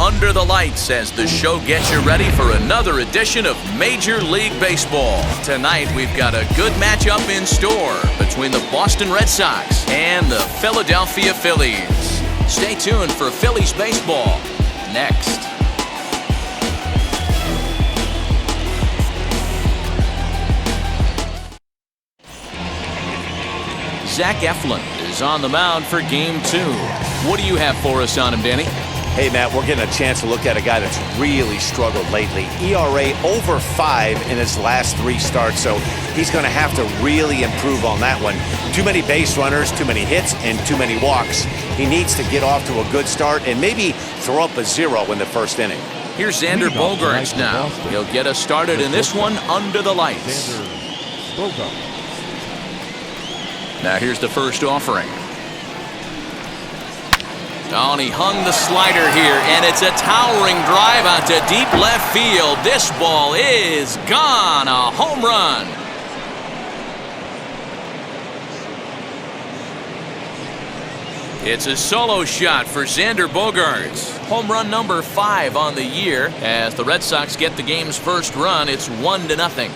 Under the Lights as the show gets you ready for another edition of Major League Baseball. Tonight we've got a good matchup in store between the Boston Red Sox and the Philadelphia Phillies. Stay tuned for Phillies baseball next. Zach Eflin is on the mound for Game 2. What do you have for us on him, Danny? Hey, Matt, we're getting a chance to look at a guy that's really struggled lately. ERA over 5 in his last 3 starts, so he's going to have to really improve on that one. Too many base runners, too many hits, and too many walks. He needs to get off to a good start and maybe throw up a 0 in the first inning. Here's Xander Bogaerts now. He'll get us started in this one under the lights. Now here's the first offering. Oh, and he hung the slider here, and it's a towering drive out to deep left field. This ball is gone, a home run. It's a solo shot for Xander Bogaerts. Home run number 5 on the year. As the Red Sox get the game's first run, it's 1-0.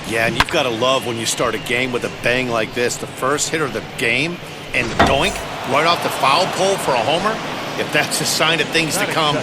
Yeah, and you've got to love when you start a game with a bang like this. The first hit of the game, and doink, right off the foul pole for a homer. If that's a sign of things to come,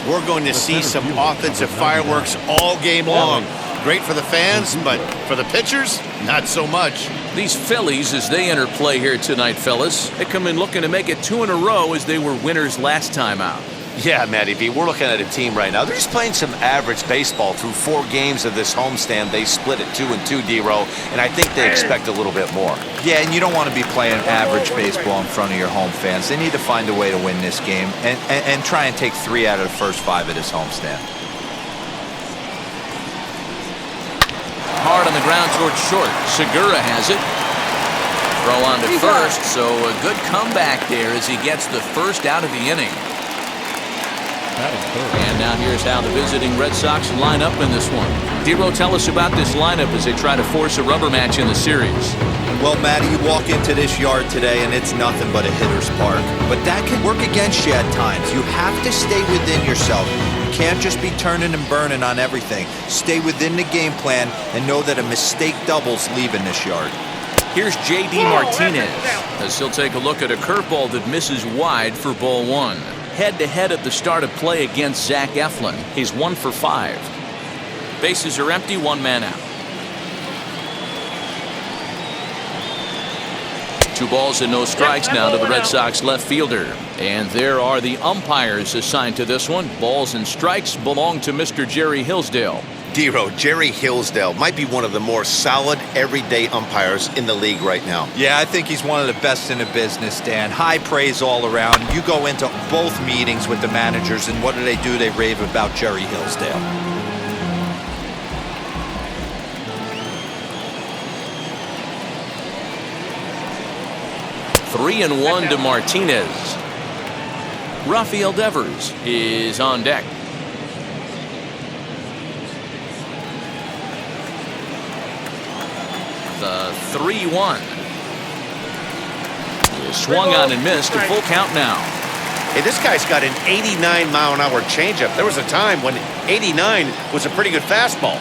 we're going to see some offensive fireworks all game long. Great for the fans, but for the pitchers, not so much. These Phillies, as they enter play here tonight, fellas, they come in looking to make it 2 in a row as they were winners last time out. Yeah, Matty B, we're looking at a team right now. They're just playing some average baseball through 4 games of this homestand. They split it 2-2, D-Row, and I think they expect a little bit more. Yeah, and you don't want to be playing average baseball in front of your home fans. They need to find a way to win this game and try and take 3 out of the first 5 of this homestand. Hard on the ground towards short. Segura has it. Throw on to first, so a good comeback there as he gets the first out of the inning. And now here's how the visiting Red Sox line up in this one. D-Row, tell us about this lineup as they try to force a rubber match in the series. Well, Matty, you walk into this yard today and it's nothing but a hitter's park. But that can work against you at times. You have to stay within yourself. You can't just be turning and burning on everything. Stay within the game plan and know that a mistake doubles leaving this yard. Here's J.D. Martinez as he'll take a look at a curveball that misses wide for ball 1. Head-to-head at the start of play against Zach Eflin. He's 1 for 5. Bases are empty, 1 man out. 2 balls and no strikes now to the Red Sox left fielder. And there are the umpires assigned to this one. Balls and strikes belong to Mr. Jerry Hillsdale. D-Row, Jerry Hillsdale might be one of the more solid everyday umpires in the league right now. Yeah, I think he's one of the best in the business, Dan. High praise all around. You go into both meetings with the managers, and what do? They rave about Jerry Hillsdale. Three and 1 to Martinez. Rafael Devers is on deck. The 3-1. Swung on and missed. A full count now. Hey, this guy's got an 89-mile-an-hour changeup. There was a time when 89 was a pretty good fastball.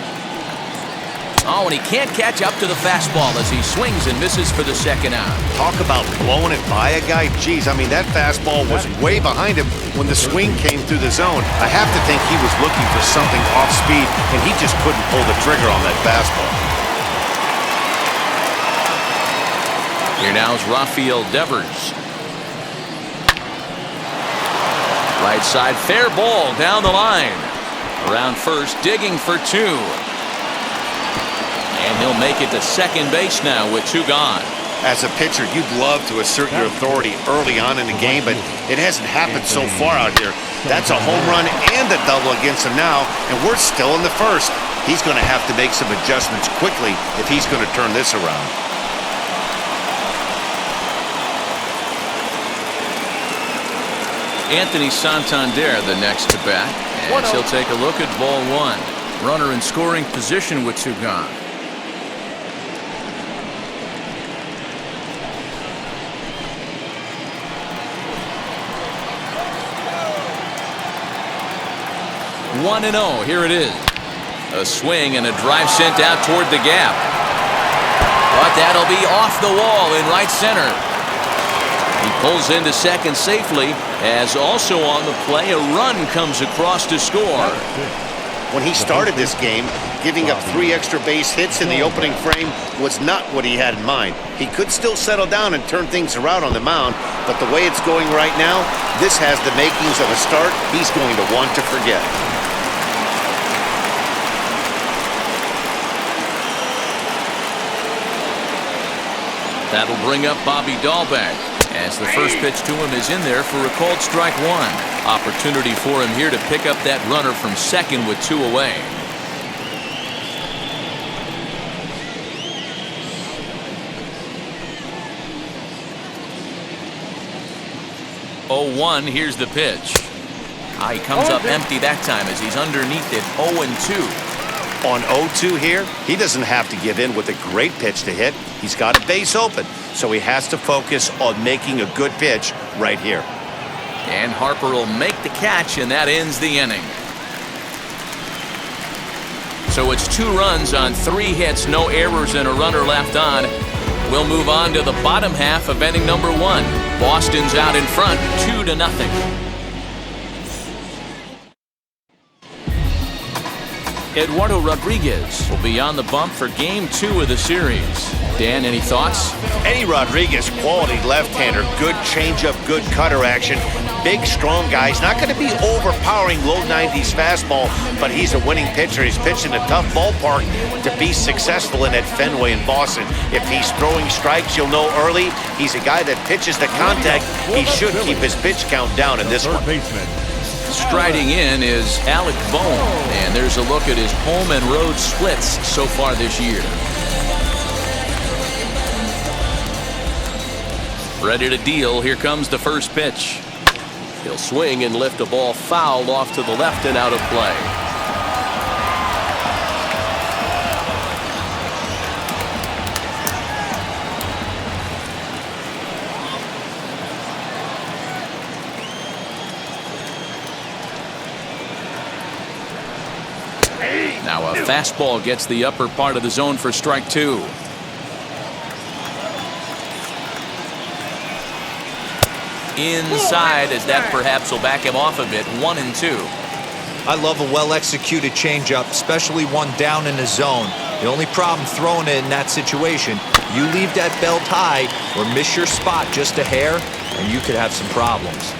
Oh, and he can't catch up to the fastball as he swings and misses for the second out. Talk about blowing it by a guy. Geez, I mean, that fastball was way behind him when the swing came through the zone. I have to think he was looking for something off speed, and he just couldn't pull the trigger on that fastball. Here now is Rafael Devers. Right side, fair ball down the line. Around first, digging for 2. And he'll make it to second base now with 2 gone. As a pitcher, you'd love to assert your authority early on in the game, but it hasn't happened so far out here. That's a home run and a double against him now, and we're still in the first. He's going to have to make some adjustments quickly if he's going to turn this around. Anthony Santander the next to bat, as he'll take a look at ball 1. Runner in scoring position with 2 gone. 1-0. Here it is. A swing and a drive sent out toward the gap. But that'll be off the wall in right center. He pulls into second safely, as also on the play a run comes across to score. When he started this game, giving up 3 extra base hits in the opening frame was not what he had in mind. He could still settle down and turn things around on the mound, but the way it's going right now, this has the makings of a start he's going to want to forget. That'll bring up Bobby Dahlbeck, as the first pitch to him is in there for a called strike 1. Opportunity for him here to pick up that runner from second with 2 away. Oh, 1, here's the pitch. He comes up empty that time as he's underneath it. 0-2. On 0-2 here, he doesn't have to give in with a great pitch to hit. He's got a base open, so he has to focus on making a good pitch right here. And Harper will make the catch, and that ends the inning. So it's 2 runs on 3 hits, no errors, and a runner left on. We'll move on to the bottom half of inning number 1. Boston's out in front, 2-0. Eduardo Rodriguez will be on the bump for game 2 of the series. Dan, any thoughts? Eddie Rodriguez, quality left-hander, good changeup, good cutter action. Big, strong guy. He's not going to be overpowering low 90s fastball, but he's a winning pitcher. He's pitched in a tough ballpark to be successful in at Fenway in Boston. If he's throwing strikes, you'll know early. He's a guy that pitches the contact. He should keep his pitch count down in this one. Striding in is Alec Bohm, and there's a look at his home and road splits so far this year. Ready to deal. Here comes the first pitch. He'll swing and lift a ball foul off to the left and out of play. Now a fastball gets the upper part of the zone for strike 2. Inside, as that perhaps will back him off a bit. 1-2. I love a well-executed changeup, especially one down in the zone. The only problem throwing it in that situation, you leave that belt high or miss your spot just a hair, and you could have some problems.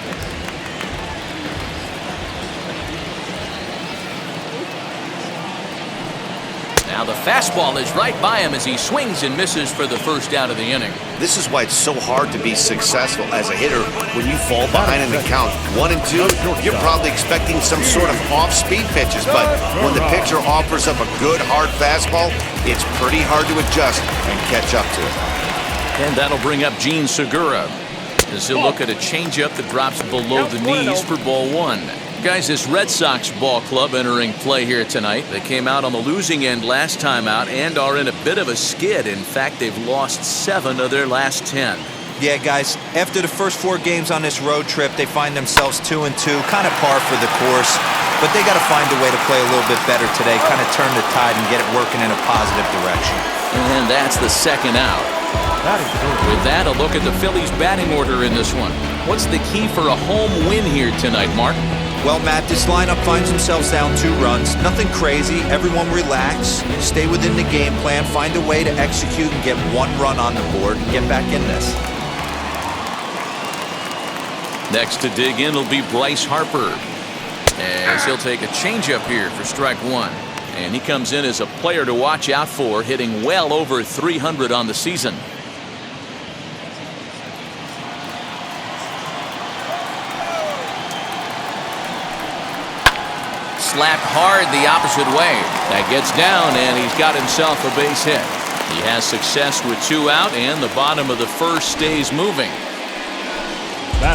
Now the fastball is right by him as he swings and misses for the first out of the inning. This is why it's so hard to be successful as a hitter when you fall behind in the count. 1-2, you're probably expecting some sort of off-speed pitches, but when the pitcher offers up a good hard fastball, it's pretty hard to adjust and catch up to it. And that'll bring up Gene Segura, as he'll look at a changeup that drops below the knees for ball 1. Guys, this Red Sox ball club entering play here tonight. They came out on the losing end last time out and are in a bit of a skid. In fact, they've lost 7 of their last 10. Yeah, guys, after the first 4 games on this road trip, they find themselves 2-2, kind of par for the course. But they got to find a way to play a little bit better today, kind of turn the tide and get it working in a positive direction. And that's the second out. With that, a look at the Phillies batting order in this one. What's the key for a home win here tonight, Mark? Well, Matt, this lineup finds themselves down 2 runs. Nothing crazy. Everyone relax. Stay within the game plan. Find a way to execute and get 1 run on the board and get back in this. Next to dig in will be Bryce Harper, as he'll take a changeup here for strike 1. And he comes in as a player to watch out for, hitting well over 300 on the season. Slapped hard the opposite way. That gets down, and he's got himself a base hit. He has success with 2 out, and the bottom of the first stays moving.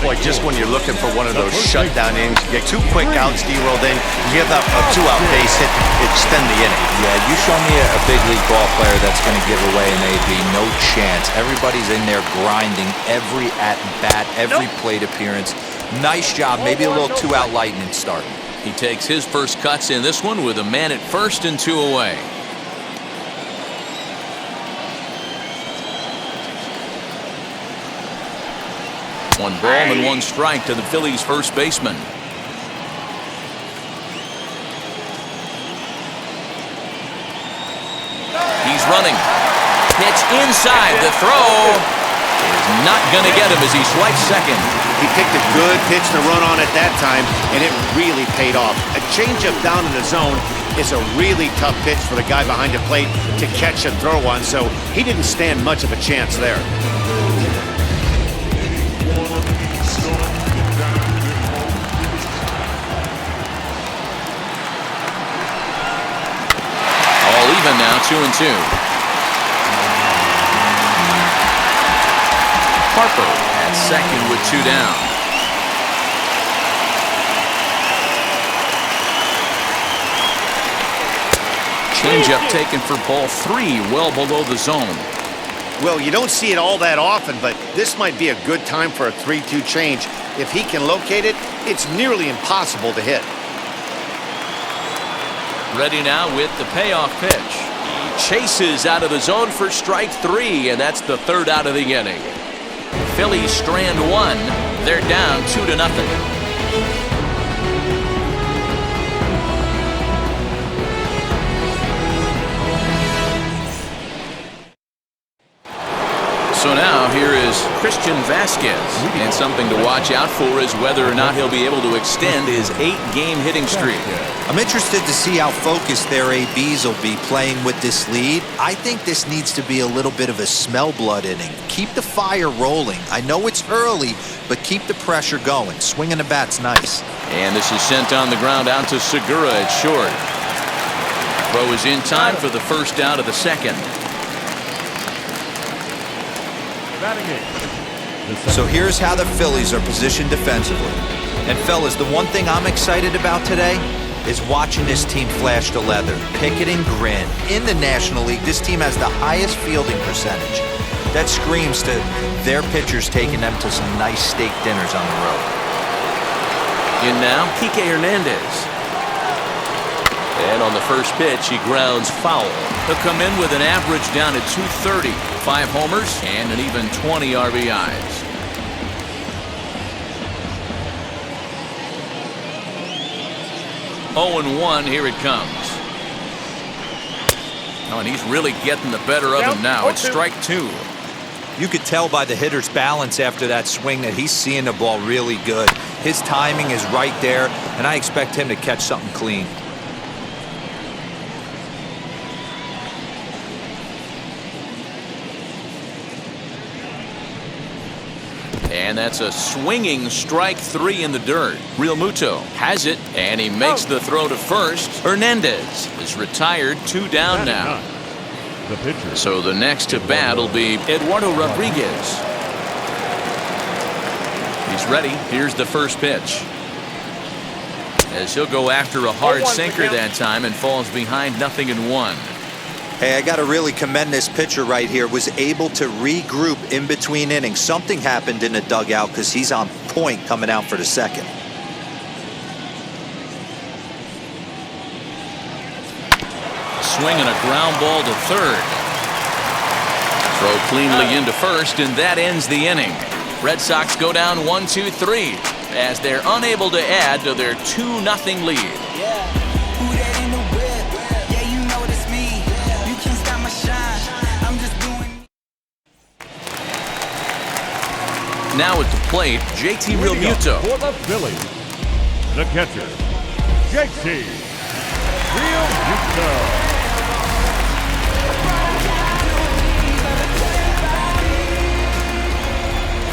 Boy, just when you're looking for one of those shutdown innings, you get 2 quick outs, D-roll, then you give up a 2-out base hit to extend the inning. Yeah, you show me a big league ball player that's going to give away an AB. No chance. Everybody's in there grinding every at-bat, every plate appearance. Nice job. Maybe a little 2-out lightning start. He takes his first cuts in this one with a man at first and 2 away. One ball and 1 strike to the Phillies first baseman. He's running. Pitch inside. The throw is not going to get him as he swipes second. He picked a good pitch to run on at that time, and it really paid off. A changeup down in the zone is a really tough pitch for the guy behind the plate to catch and throw on, so he didn't stand much of a chance there. All even now, 2-2. Harper at second with 2 down. Changeup taken for ball 3, well below the zone. Well, you don't see it all that often, but this might be a good time for a 3-2 change. If he can locate it, it's nearly impossible to hit. Ready now with the payoff pitch. He chases out of the zone for strike 3, and that's the 3rd out of the inning. Phillies strand 1. They're down 2-0. So now here is Christian Vasquez, and something to watch out for is whether or not he'll be able to extend his 8-game hitting streak. I'm interested to see how focused their ABs will be playing with this lead. I think this needs to be a little bit of a smell blood inning. Keep the fire rolling. I know it's early, but keep the pressure going. Swinging the bat's nice. And this is sent on the ground out to Segura at short. Throw is in time for the first out of the second. So here's how the Phillies are positioned defensively. And fellas, the one thing I'm excited about today is watching this team flash the leather, pick it and grin. In the National League, this team has the highest fielding percentage. That screams to their pitchers taking them to some nice steak dinners on the road. In now, Kike Hernandez. And on the first pitch, he grounds foul. He'll come in with an average down at 230, 5 homers, and an even 20 RBIs. Oh, and 1, here it comes. Oh, and he's really getting the better of him now. It's strike 2. You could tell by the hitter's balance after that swing that he's seeing the ball really good. His timing is right there, and I expect him to catch something clean. And that's a swinging strike 3 in the dirt. Real Muto has it, and he makes the throw to first. Hernandez is retired, 2 down now. The pitcher. So the next to bat will be Eduardo Rodriguez. He's ready. Here's the first pitch. As he'll go after a hard sinker that time and falls behind 0-1. Hey, I got to really commend this pitcher right here. Was able to regroup in between innings. Something happened in the dugout because he's on point coming out for the second. Swinging a ground ball to third. Throw cleanly into first, and that ends the inning. Red Sox go down 1-2-3 as they're unable to add to their 2-0 lead. Now at the plate, JT Realmuto. For the Phillies, the catcher, JT Realmuto.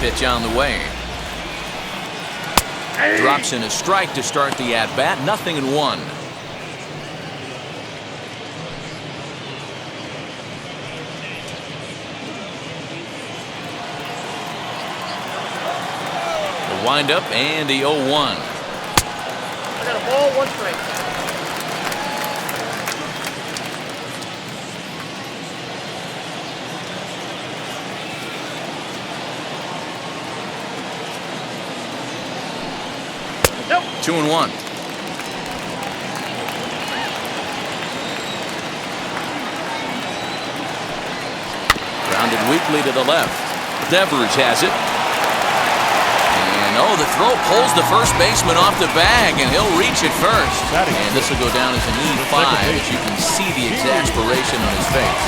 Pitch on the way. Drops in a strike to start the at-bat. 0-1. Wind up and the 0-1. I got a ball, 1 strike. Nope. 2-1. quickly to the left. Devers has it. Oh, the throw pulls the first baseman off the bag, and he'll reach it first. And this will go down as an E5, as you can see the exasperation on his face.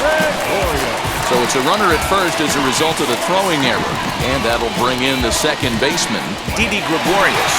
So it's a runner at first as a result of the throwing error. And that'll bring in the second baseman, Diddy Gregorius.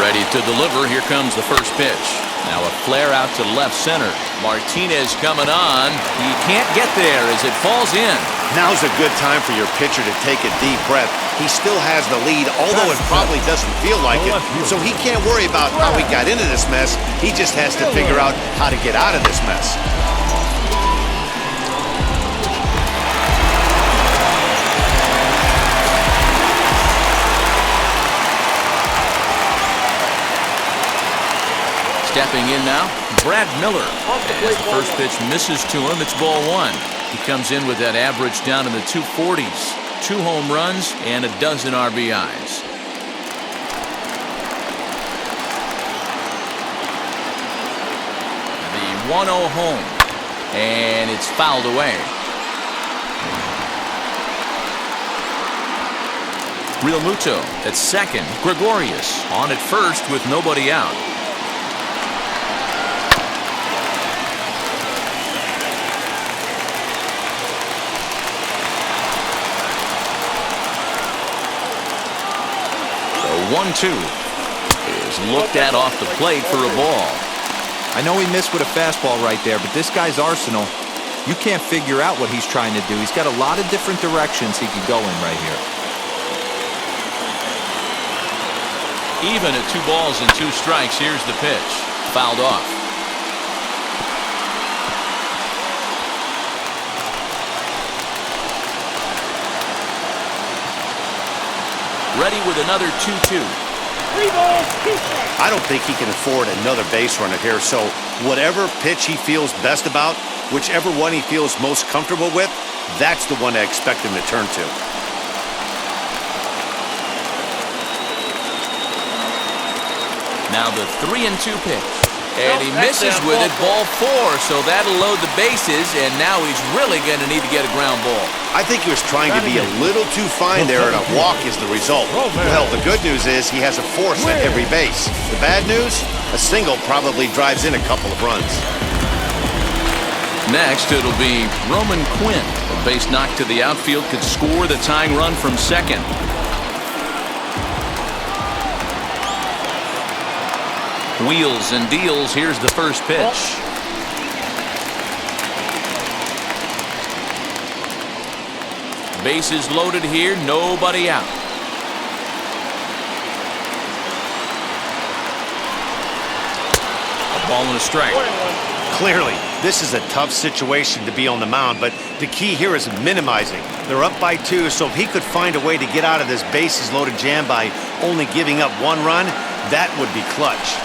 Ready to deliver. Here comes the first pitch. Now a flare out to left center. Martinez coming on. He can't get there as it falls in. Now's a good time for your pitcher to take a deep breath. He still has the lead, although it probably doesn't feel like it. So he can't worry about how he got into this mess. He just has to figure out how to get out of this mess. Stepping in now, Brad Miller. As the first pitch misses to him, it's ball one. He comes in with that average down in the 240s. 2 home runs and a dozen RBIs. The 1-0 home, and it's fouled away. Real Muto at second. Gregorius on at first with nobody out. The 1-2 is looked at off the plate for a ball. I know he missed with a fastball right there, but this guy's arsenal, you can't figure out what he's trying to do. He's got a lot of different directions he could go in right here. Even at 2 balls and 2 strikes, here's the pitch. Fouled off. Ready with another 2-2. 3 balls, 2 strikes. I don't think he can afford another base runner here, so whatever pitch he feels best about, whichever one he feels most comfortable with, that's the one I expect him to turn to. Now the 3-2 pitch. And he misses with it, ball 4, so that'll load the bases, and now he's really going to need to get a ground ball. I think he was trying to be a little too fine there, and a walk is the result. Well, the good news is he has a force at every base. The bad news, a single probably drives in a couple of runs. Next, it'll be Roman Quinn. A base knock to the outfield could score the tying run from second. Wheels and deals. Here's the first pitch. Bases loaded here, nobody out. A ball and a strike. Clearly, this is a tough situation to be on the mound, but the key here is minimizing. They're up by 2, so if he could find a way to get out of this bases loaded jam by only giving up 1 run, that would be clutch.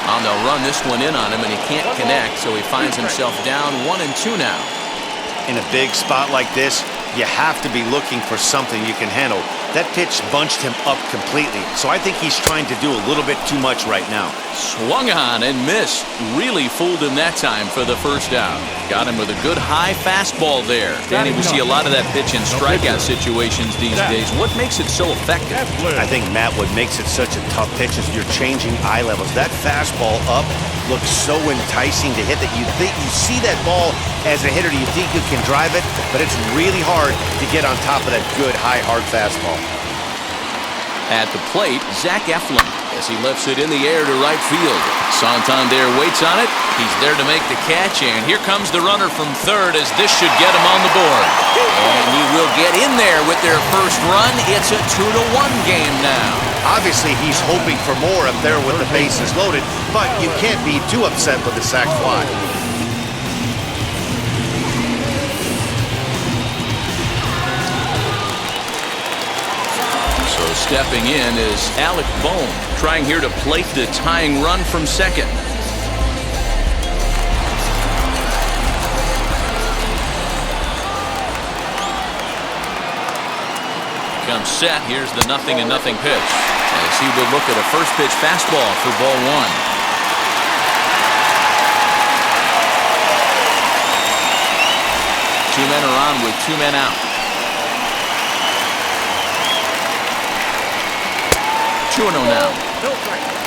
They'll run this one in on him, and he can't connect, so he finds himself down 1-2 now. In a big spot like this, you have to be looking for something you can handle. That pitch bunched him up completely, so I think he's trying to do a little bit too much right now. Swung on and missed. Really fooled him that time for the first out. Got him with a good high fastball there. Danny, we see a lot of that pitch in strikeout situations these days. What makes it so effective? I think, Matt, what makes it such a tough pitch is you're changing eye levels. That fastball up looks so enticing to hit that you think you see that ball as a hitter, you think you can drive it, but it's really hard to get on top of that good high hard fastball. At the plate, Zach Eflin as he lifts it in the air to right field. Santander waits on it. He's there to make the catch, and here comes the runner from third as this should get him on the board. And he will get in there with their first run. It's a 2-1 game now. Obviously, he's hoping for more up there with the bases loaded, but you can't be too upset with the sac fly. So stepping in is Alec Bohm, trying here to plate the tying run from second. Comes set. Here's the 0-0 pitch. as he would look at a first pitch fastball for ball one. Two men are on with two men out. 2-0 now.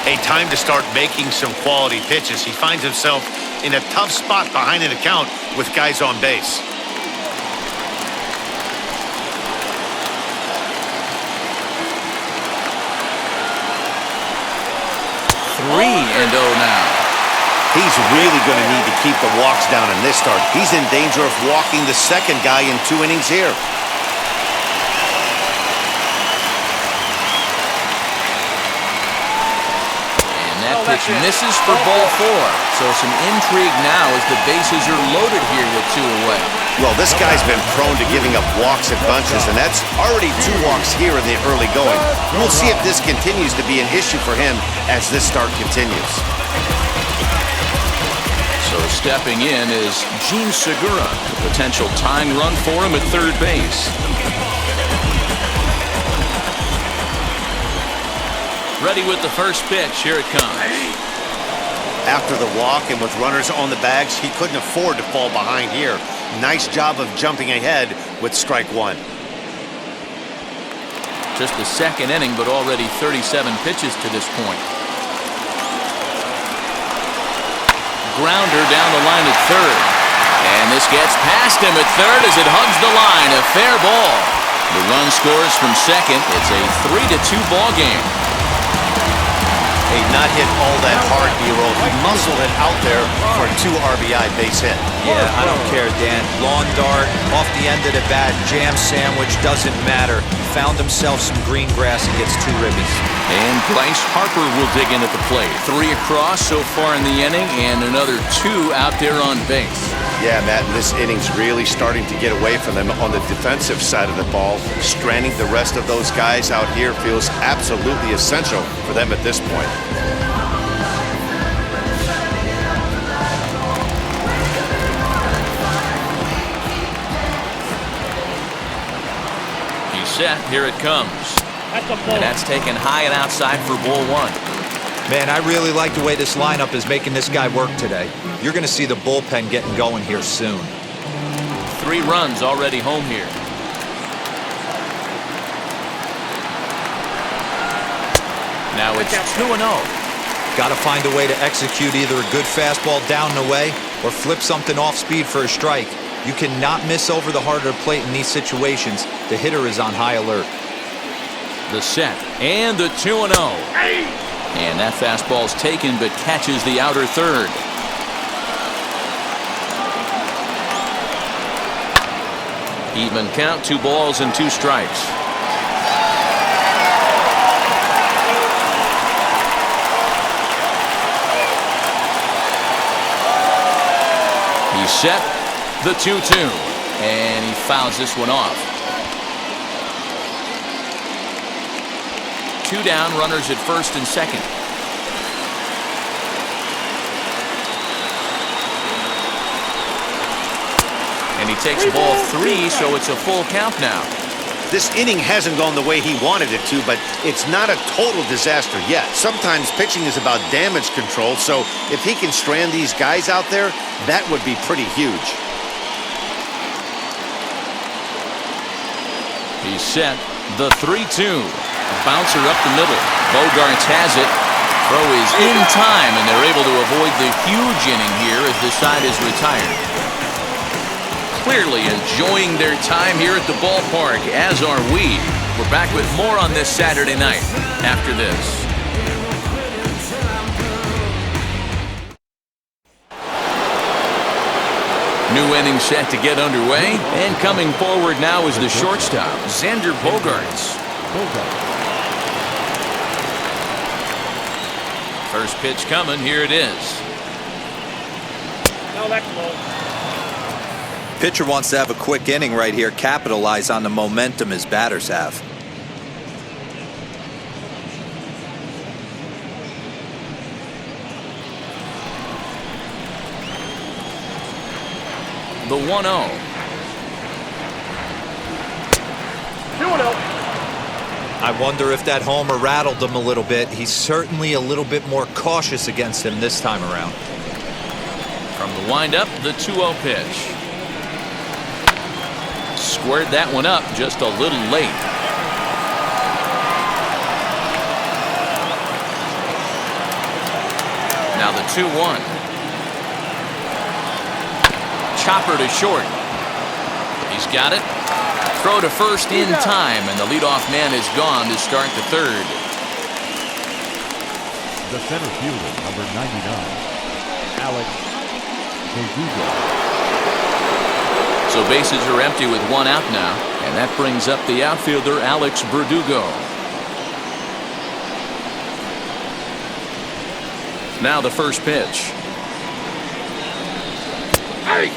A time to start making some quality pitches. He finds himself in a tough spot behind an account with guys on base. 3-0 now. He's really going to need to keep the walks down in this start. He's in danger of walking the second guy in 2 innings here. That pitch misses for ball four. So some intrigue now as the bases are loaded here with 2 away. Well, this guy's been prone to giving up walks at bunches, and that's already 2 walks here in the early going. We'll see if this continues to be an issue for him as this start continues. So stepping in is Gene Segura, a potential tying run for him at third base. Ready with the first pitch. Here it comes. After the walk and with runners on the bags, he couldn't afford to fall behind here. Nice job of jumping ahead with strike one. Just the second inning, but already 37 pitches to this point. Grounder down the line at third. And this gets past him at third as it hugs the line. A fair ball. The run scores from second. It's a 3-2 ball game. Hey, not hit all that hard, D-Roll. He muscled it out there for a 2 RBI base hit. Yeah, I don't care, Dan. Lawn dart, off the end of the bat, jam sandwich, doesn't matter. Found himself some green grass and gets 2 ribbies. And Bryce Harper will dig in at the plate. 3 across so far in the inning, and another 2 out there on base. Yeah, Matt, and this inning's really starting to get away from them on the defensive side of the ball. Stranding the rest of those guys out here feels absolutely essential for them at this point. He's set. Here it comes. And that's taken high and outside for ball one. Man, I really like the way this lineup is making this guy work today. You're going to see the bullpen getting going here soon. 3 runs already home here. Now it's 2-0. Got to find a way to execute either a good fastball down and away or flip something off speed for a strike. You cannot miss over the heart of the plate in these situations. The hitter is on high alert. The set and the 2-0. And that fastball's taken but catches the outer third. Even count, 2 balls and 2 strikes. He's set, the 2-2, and he fouls this one off. 2 down, runners at first and second. And he takes ball 3, so it's a full count now. This inning hasn't gone the way he wanted it to, but it's not a total disaster yet. Sometimes pitching is about damage control, so if he can strand these guys out there, that would be pretty huge. He's set, the 3-2. Bouncer up the middle. Bogarts has it. Throw is in time, and they're able to avoid the huge inning here as the side is retired. Clearly enjoying their time here at the ballpark, as are we. We're back with more on this Saturday night after this. New inning set to get underway, and coming forward now is the shortstop, Xander Bogaerts. First pitch coming, here it is. No, that's low. Pitcher wants to have a quick inning right here, capitalize on the momentum his batters have. The 1-0. 2-0. I wonder if that homer rattled him a little bit. He's certainly a little bit more cautious against him this time around. From the windup, the 2-0 pitch. Squared that one up just a little late. Now the 2-1. Chopper to short. He's got it. Throw to first in time, and the leadoff man is gone to start the third. The center fielder, number 99, Alex Verdugo. So bases are empty with one out now, and that brings up the outfielder Alex Verdugo. Now the first pitch. Hey!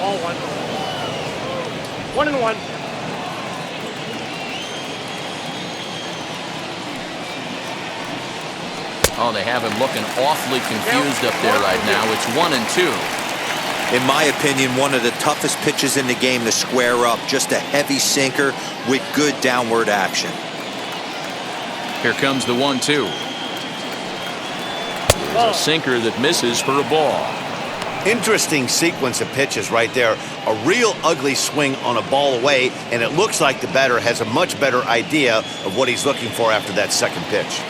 All 1. 1-1. Oh, they have him looking awfully confused up there right now. It's 1-2. In my opinion, one of the toughest pitches in the game to square up. Just a heavy sinker with good downward action. Here comes the 1-2. There's a sinker that misses for a ball. Interesting sequence of pitches right there. A real ugly swing on a ball away, and it looks like the batter has a much better idea of what he's looking for after that second pitch.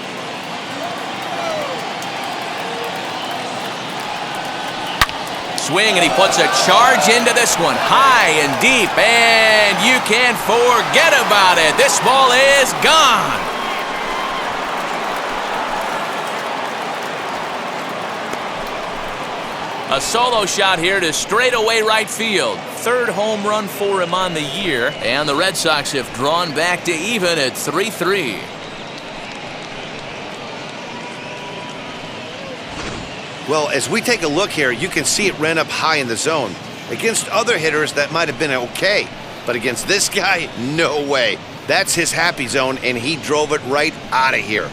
Swing, and he puts a charge into this one, high and deep, and you can't forget about it. This ball is gone. A solo shot here to straightaway right field. Third home run for him on the year, and the Red Sox have drawn back to even at 3-3. Well, as we take a look here, you can see it ran up high in the zone. Against other hitters, that might have been okay. But against this guy, no way. That's his happy zone, and he drove it right out of here.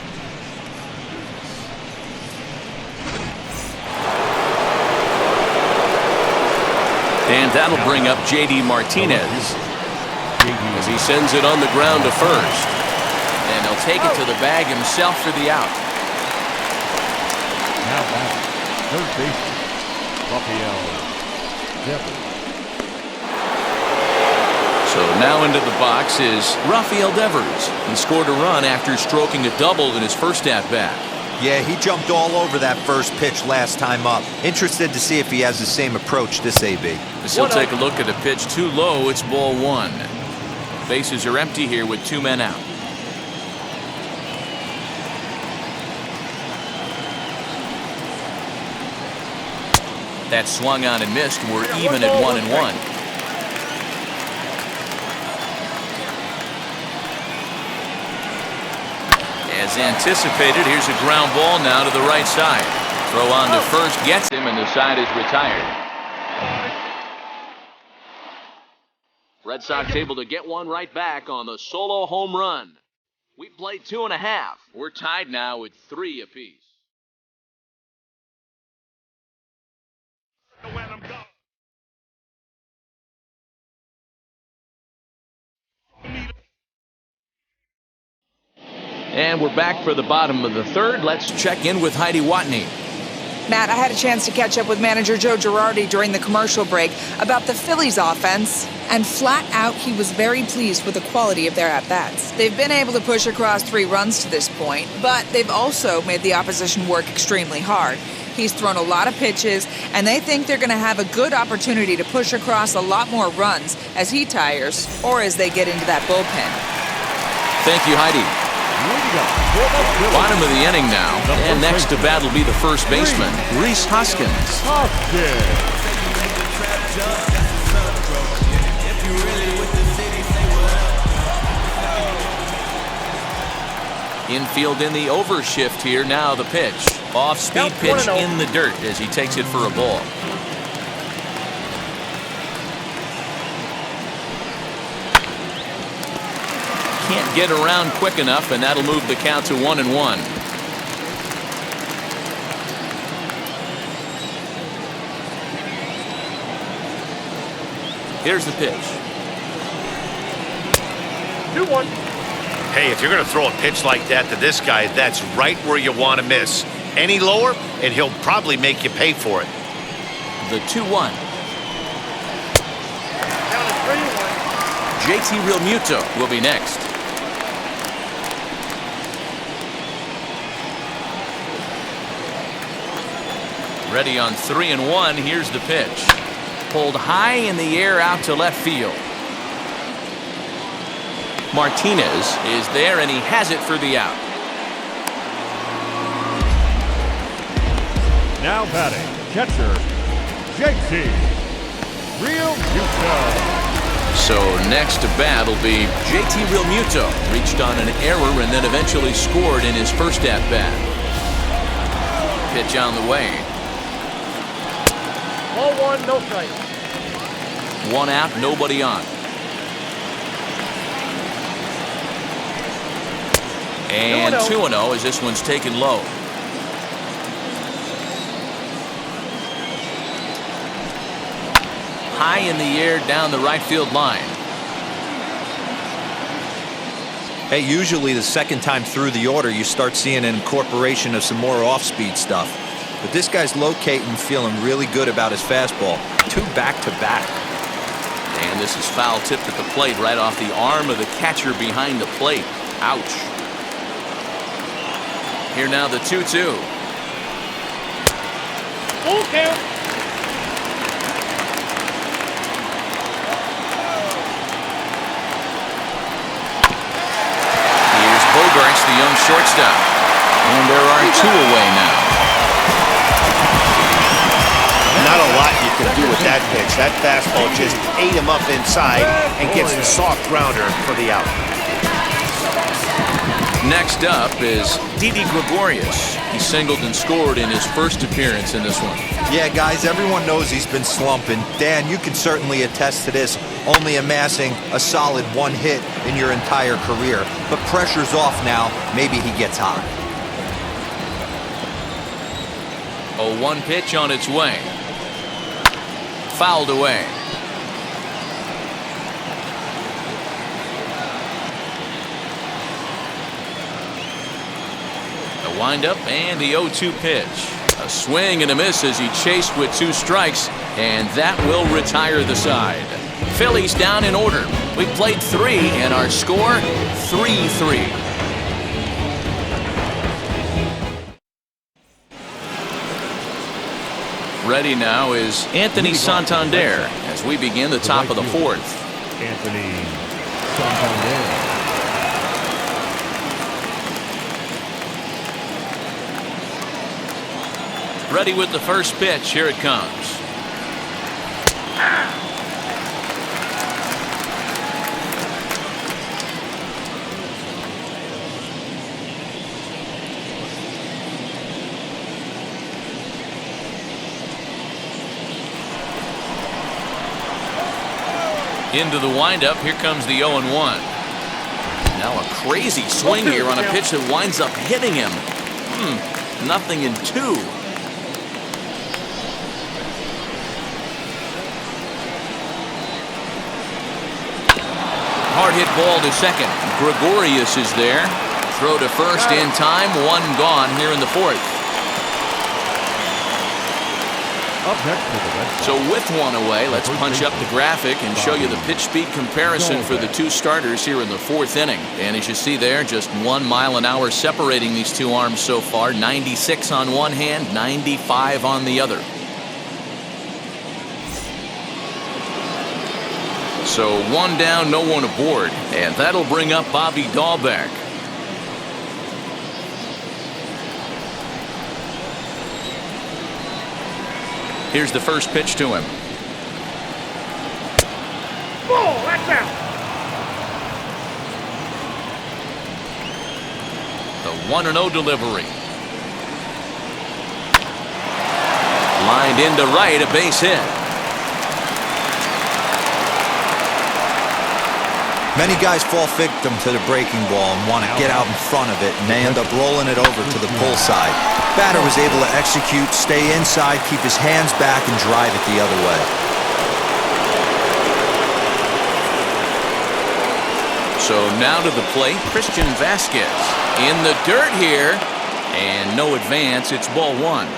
And that'll bring up J.D. Martinez as he sends it on the ground to first. And he'll take it to the bag himself for the out. Now back, third baseman, Devers. So now into the box is Rafael Devers. He scored a run after stroking a double in his first at-bat. Yeah, he jumped all over that first pitch last time up. Interested to see if he has the same approach this AB. As he'll take a look at a pitch too low, it's ball 1. Bases are empty here with 2 men out. That swung on and missed. We're even at 1-1. As anticipated, here's a ground ball now to the right side. Throw on to first gets him, and the side is retired. Red Sox able to get one right back on the solo home run. We played 2.5. We're tied now at 3 apiece. And we're back for the bottom of the third. Let's check in with Heidi Watney. Matt, I had a chance to catch up with manager Joe Girardi during the commercial break about the Phillies offense, and flat out he was very pleased with the quality of their at-bats. They've been able to push across 3 runs to this point, but they've also made the opposition work extremely hard. He's thrown a lot of pitches, and they think they're going to have a good opportunity to push across a lot more runs as he tires or as they get into that bullpen. Thank you, Heidi. Bottom of the inning now, and next to bat will be the first baseman, Rhys Hoskins. Infield in the overshift here. Now the pitch. Off-speed pitch in the dirt as he takes it for a ball. get around quick enough, and that'll move the count to 1-1. Here's the pitch. 2-1. Hey, if you're going to throw a pitch like that to this guy, that's right where you want to miss. Any lower, and he'll probably make you pay for it. The 2-1. Down to 3-1. JT Realmuto will be next. Ready on 3-1. Here's the pitch. Pulled high in the air out to left field. Martinez is there, and he has it for the out. Now batting, catcher, JT Realmuto. So next to bat will be JT Realmuto. Reached on an error and then eventually scored in his first at-bat. Pitch on the way. 1-1, no strike. 1 out, nobody on. And 2-0 as this one's taken low. High in the air down the right field line. Hey, usually the second time through the order, you start seeing an incorporation of some more off-speed stuff. But this guy's locating, feeling really good about his fastball. 2 back-to-back. And this is foul tipped at the plate right off the arm of the catcher behind the plate. Ouch. Here now the 2-2. Full count. Here's Bogarts, the young shortstop. And there are 2 away now. Not a lot you can do with that pitch. That fastball just ate him up inside and gets the soft grounder for the out. Next up is Diddy Gregorius. He singled and scored in his first appearance in this one. Yeah, guys, everyone knows he's been slumping. Dan, you can certainly attest to this, only amassing a solid 1 hit in your entire career. But pressure's off now. Maybe he gets hot. A 1 pitch on its way. Fouled away. The windup and the 0-2 pitch. A swing and a miss as he chased with 2 strikes, and that will retire the side. Phillies down in order. We played 3, and our score 3-3. Ready now is Anthony Santander as we begin the top of the 4th. Anthony Santander. Ready with the first pitch. Here it comes. Into the windup. Here comes the 0-1. Now a crazy swing here on a pitch that winds up hitting him. Nothing in 2. Hard hit ball to second. Gregorius is there. Throw to first in time. 1 gone here in the 4th. Up next for the Red Sox. So with 1 away, let's punch up the graphic and show you the pitch speed comparison for the 2 starters here in the 4th inning. And as you see there, just 1 mile an hour separating these 2 arms so far. 96 on one hand, 95 on the other. So 1 down, no one aboard. And that'll bring up Bobby Dahlbeck. Here's the first pitch to him. Ball, that's out. The 1-0 delivery. Lined into right, a base hit. Many guys fall victim to the breaking ball and want to get out in front of it, and they end up rolling it over to the pull side. Batter was able to execute, stay inside, keep his hands back, and drive it the other way. So now to the plate, Christian Vasquez. In the dirt here, and no advance. It's ball one.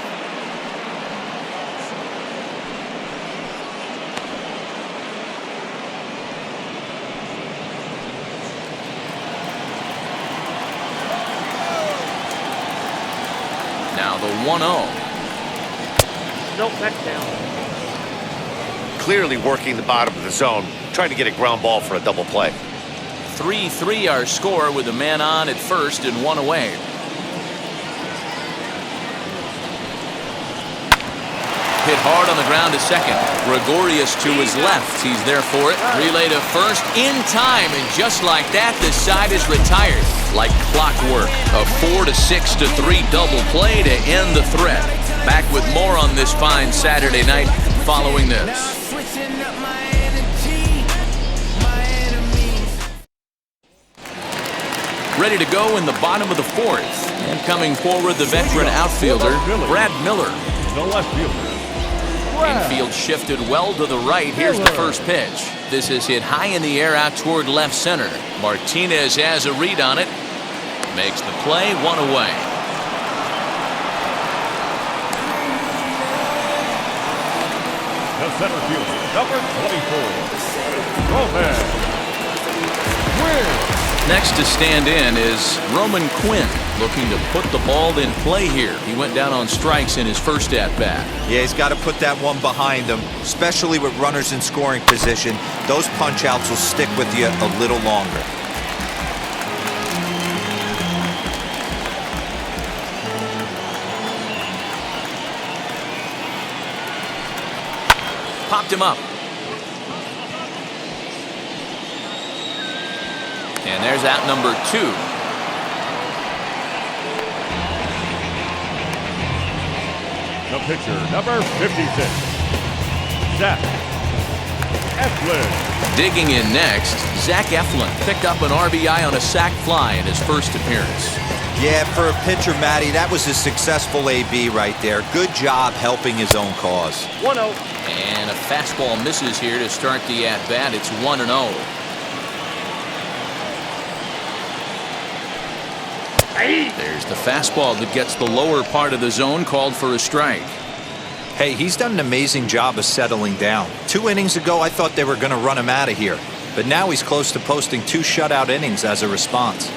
Now the 1-0. Nope, that's down. Clearly working the bottom of the zone, trying to get a ground ball for a double play. 3-3 our score with a man on at first and one away. Hit hard on the ground to second. Gregorius to his left. He's there for it. Relay to first in time, and just like that, the side is retired. Like clockwork, a 4-6-3 double play to end the threat. Back with more on this fine Saturday night following this. Ready to go in the bottom of the fourth. And coming forward, the veteran outfielder, Brad Miller. The left fielder. Infield shifted well to the right. Here's the first pitch. This is hit high in the air out toward left center. Martinez has a read on it. Makes the play, one away. The center fielder, number 24. Lopez. Quinn. Next to stand in is Roman Quinn, looking to put the ball in play here. He went down on strikes in his first at-bat. Yeah, he's got to put that one behind him, especially with runners in scoring position. Those punch-outs will stick with you a little longer. Popped him up. And there's out number 2. The pitcher, number 56. Zach Eflin. Digging in next, Zach Eflin picked up an RBI on a sac fly in his first appearance. Yeah, for a pitcher, Matty, that was a successful AB right there. Good job helping his own cause. 1-0. And a fastball misses here to start the at-bat. It's 1-0. There's the fastball that gets the lower part of the zone, called for a strike. Hey, he's done an amazing job of settling down. 2 innings ago, I thought they were going to run him out of here. But now he's close to posting 2 shutout innings as a response.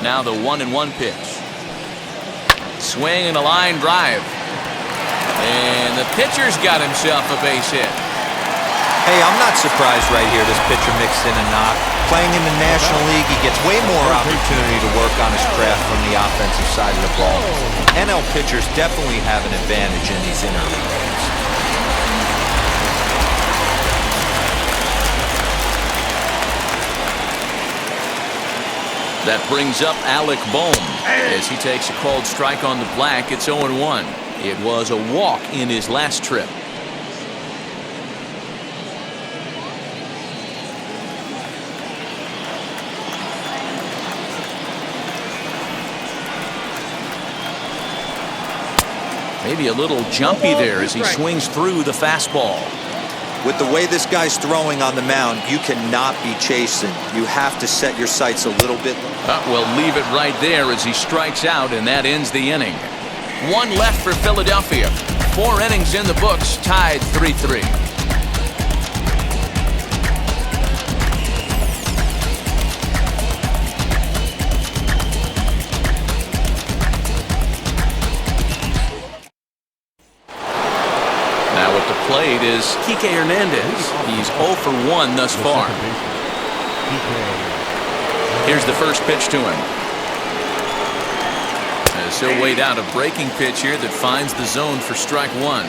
Now the 1-1 pitch. Swing and a line drive. And the pitcher's got himself a base hit. Hey, I'm not surprised right here this pitcher mixed in a knock. Playing in the National League, he gets way more opportunity to work on his craft from the offensive side of the ball. NL pitchers definitely have an advantage in these interleague games. That brings up Alec Bohm as he takes a called strike on the black. It's 0-1. It was a walk in his last trip. Maybe a little jumpy there as he swings through the fastball. With the way this guy's throwing on the mound, you cannot be chasing. You have to set your sights a little bit. We'll leave it right there as he strikes out, and that ends the inning. 1 left for Philadelphia. 4 innings in the books, tied 3-3. Plate is Kike Hernandez. He's 0 for 1 thus far. Here's the first pitch to him. As he'll wait out a breaking pitch here that finds the zone for strike 1.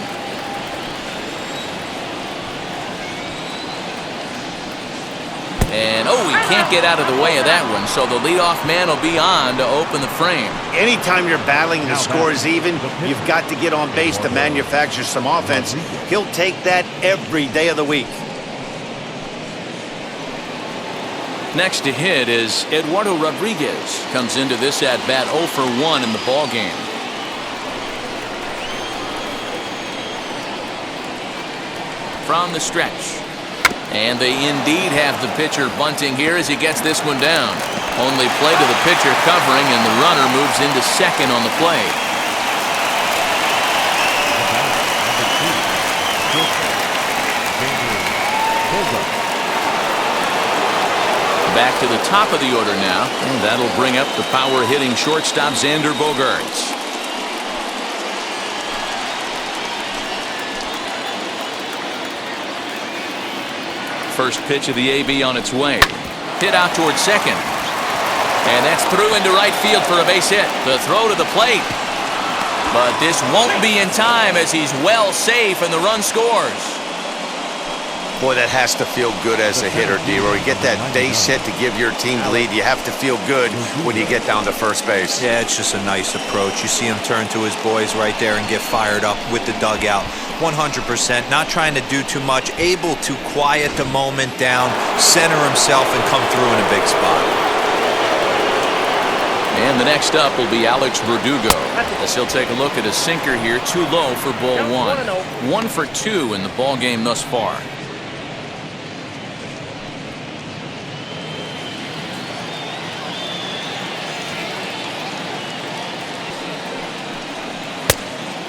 And, he can't get out of the way of that one, so the leadoff man will be on to open the frame. Anytime you're battling and the score is even, you've got to get on base to manufacture some offense. He'll take that every day of the week. Next to hit is Eduardo Rodriguez. Comes into this at-bat 0 for 1 in the ball game. From the stretch. And they indeed have the pitcher bunting here as he gets this one down. Only play to the pitcher covering, and the runner moves into second on the play. Back to the top of the order now, and that'll bring up the power-hitting shortstop Xander Bogaerts. First pitch of the AB on its way. Hit out towards second. And that's through into right field for a base hit. The throw to the plate. But this won't be in time as he's well safe and the run scores. Boy, that has to feel good as a hitter, D-Row. You get that base hit to give your team the lead. You have to feel good when you get down to first base. Yeah, it's just a nice approach. You see him turn to his boys right there and get fired up with the dugout. 100%, not trying to do too much, able to quiet the moment down, center himself, and come through in a big spot. And the next up will be Alex Verdugo, as he'll take a look at a sinker here, too low for ball one. 1 for 2 in the ball game thus far.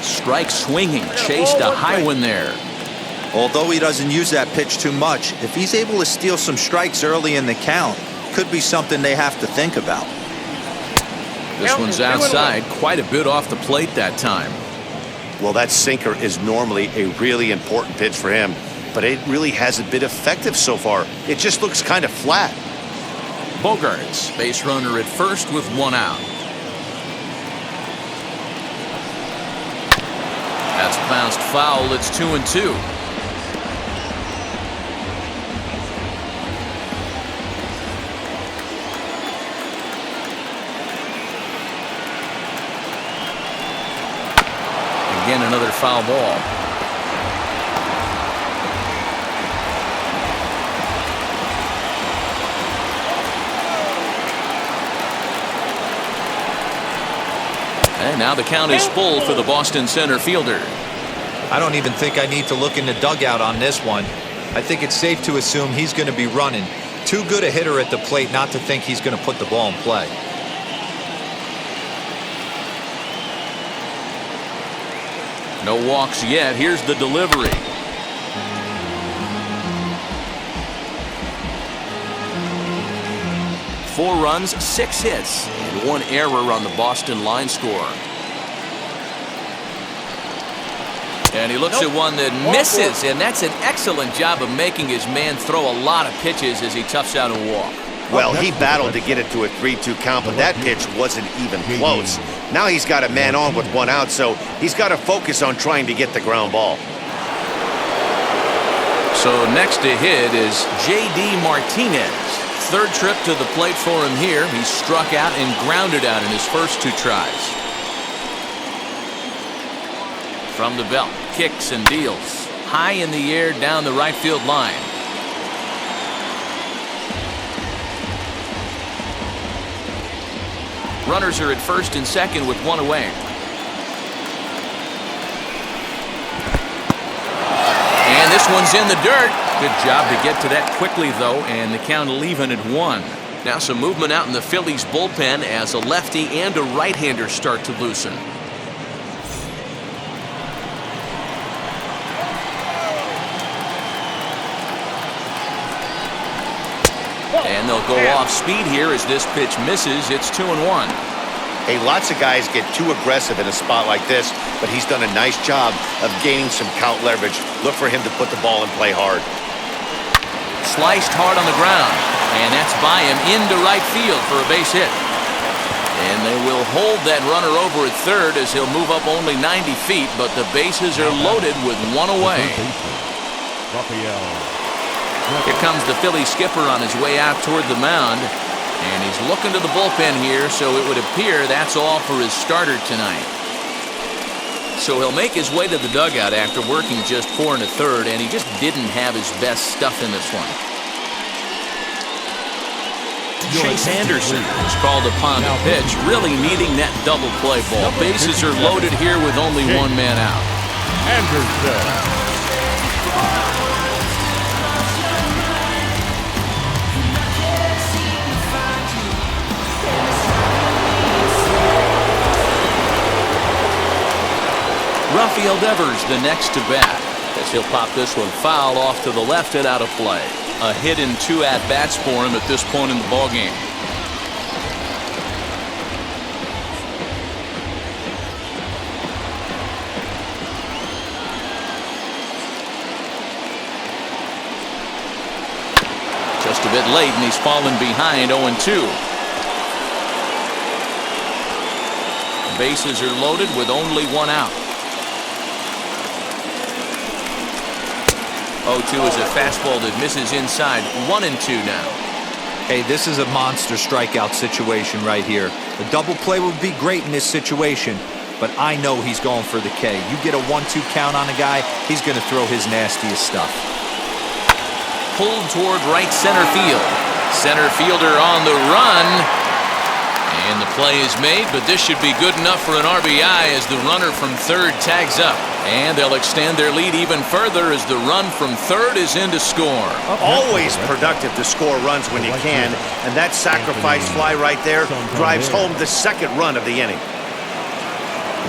Strike swinging, chased a high one there. Although he doesn't use that pitch too much, if he's able to steal some strikes early in the count, could be something they have to think about. This one's outside, quite a bit off the plate that time. Well, that sinker is normally a really important pitch for him, but it really hasn't been effective so far. It just looks kind of flat. Bogaerts, base runner at first with 1 out. That's bounced foul. It's 2-2. Again, another foul ball. And now the count is full for the Boston center fielder. I don't even think I need to look in the dugout on this one. I think it's safe to assume he's going to be running. Too good a hitter at the plate not to think he's going to put the ball in play. No walks yet. Here's the delivery. Four runs, 6 hits, and 1 error on the Boston line score. And he looks at one that misses, and that's an excellent job of making his man throw a lot of pitches as he toughs out a walk. Well, he battled to get it to a 3-2 count, but that pitch wasn't even close. Now he's got a man on with 1 out, so he's got to focus on trying to get the ground ball. So next to hit is J.D. Martinez. Third trip to the plate for him here. He struck out and grounded out in his first 2 tries. From the belt, kicks and deals. High in the air down the right field line. Runners are at first and second with 1 away. And this one's in the dirt. Good job to get to that quickly, though, and the count will even at 1. Now some movement out in the Phillies bullpen as a lefty and a right-hander start to loosen. And they'll go off speed here as this pitch misses. It's 2-1. Hey, lots of guys get too aggressive in a spot like this, but he's done a nice job of gaining some count leverage. Look for him to put the ball in play hard. Sliced hard on the ground, and that's by him into right field for a base hit. And they will hold that runner over at third as he'll move up only 90 feet, but the bases are loaded with 1 away. Here comes the Philly skipper on his way out toward the mound. And he's looking to the bullpen here, so it would appear that's all for his starter tonight. So he'll make his way to the dugout after working just 4 1/3, and he just didn't have his best stuff in this one. Chase Anderson was called upon to pitch, really needing that double play ball. Bases are loaded here with only one man out. Anderson. Rafael Devers the next to bat, as he'll pop this one foul off to the left and out of play. A hit in 2 at-bats for him at this point in the ballgame. Just a bit late, and he's fallen behind 0-2. Bases are loaded with only one out. 0-2 is a fastball that misses inside. 1-2 now. Hey, this is a monster strikeout situation right here. A double play would be great in this situation, but I know he's going for the K. You get a 1-2 count on a guy, he's going to throw his nastiest stuff. Pulled toward right center field. Center fielder on the run. And the play is made, but this should be good enough for an RBI as the runner from third tags up. And they'll extend their lead even further as the run from third is in to score. Always productive to score runs when you can, and that sacrifice fly right there drives home the second run of the inning.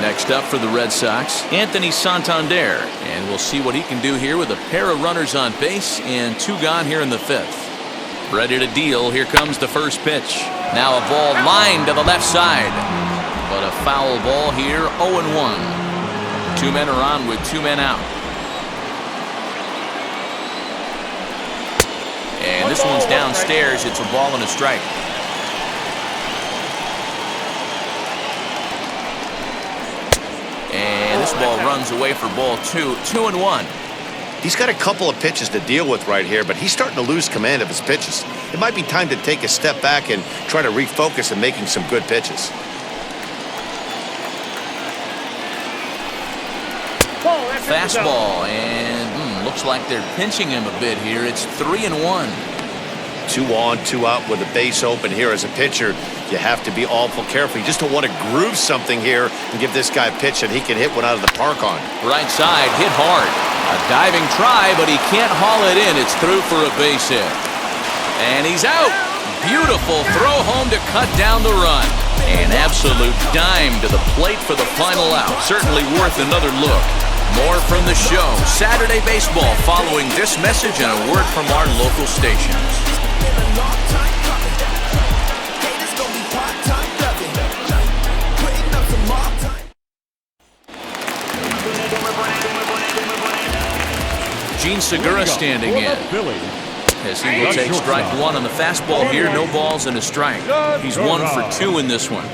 Next up for the Red Sox, Anthony Santander. And we'll see what he can do here with a pair of runners on base and 2 gone here in the 5th. Ready to deal. Here comes the first pitch. Now a ball lined to the left side. But a foul ball here, 0-1. 2 men are on with 2 men out. And this one's downstairs. It's a ball and a strike. And this ball runs away for ball 2. 2-1. He's got a couple of pitches to deal with right here, but he's starting to lose command of his pitches. It might be time to take a step back and try to refocus on making some good pitches. Fastball, and looks like they're pinching him a bit here. It's 3-1. 2 on, 2 out with a base open here. As a pitcher, you have to be awful careful. You just don't want to groove something here and give this guy a pitch that he can hit one out of the park on. Right side, hit hard. A diving try, but he can't haul it in. It's through for a base hit. And he's out. Beautiful throw home to cut down the run. An absolute dime to the plate for the final out. Certainly worth another look. More from the show. Saturday baseball following this message and a word from our local stations. Gene Segura standing in as he will take strike 1 on the fastball here. No balls and a strike. He's 1 for 2 in this one.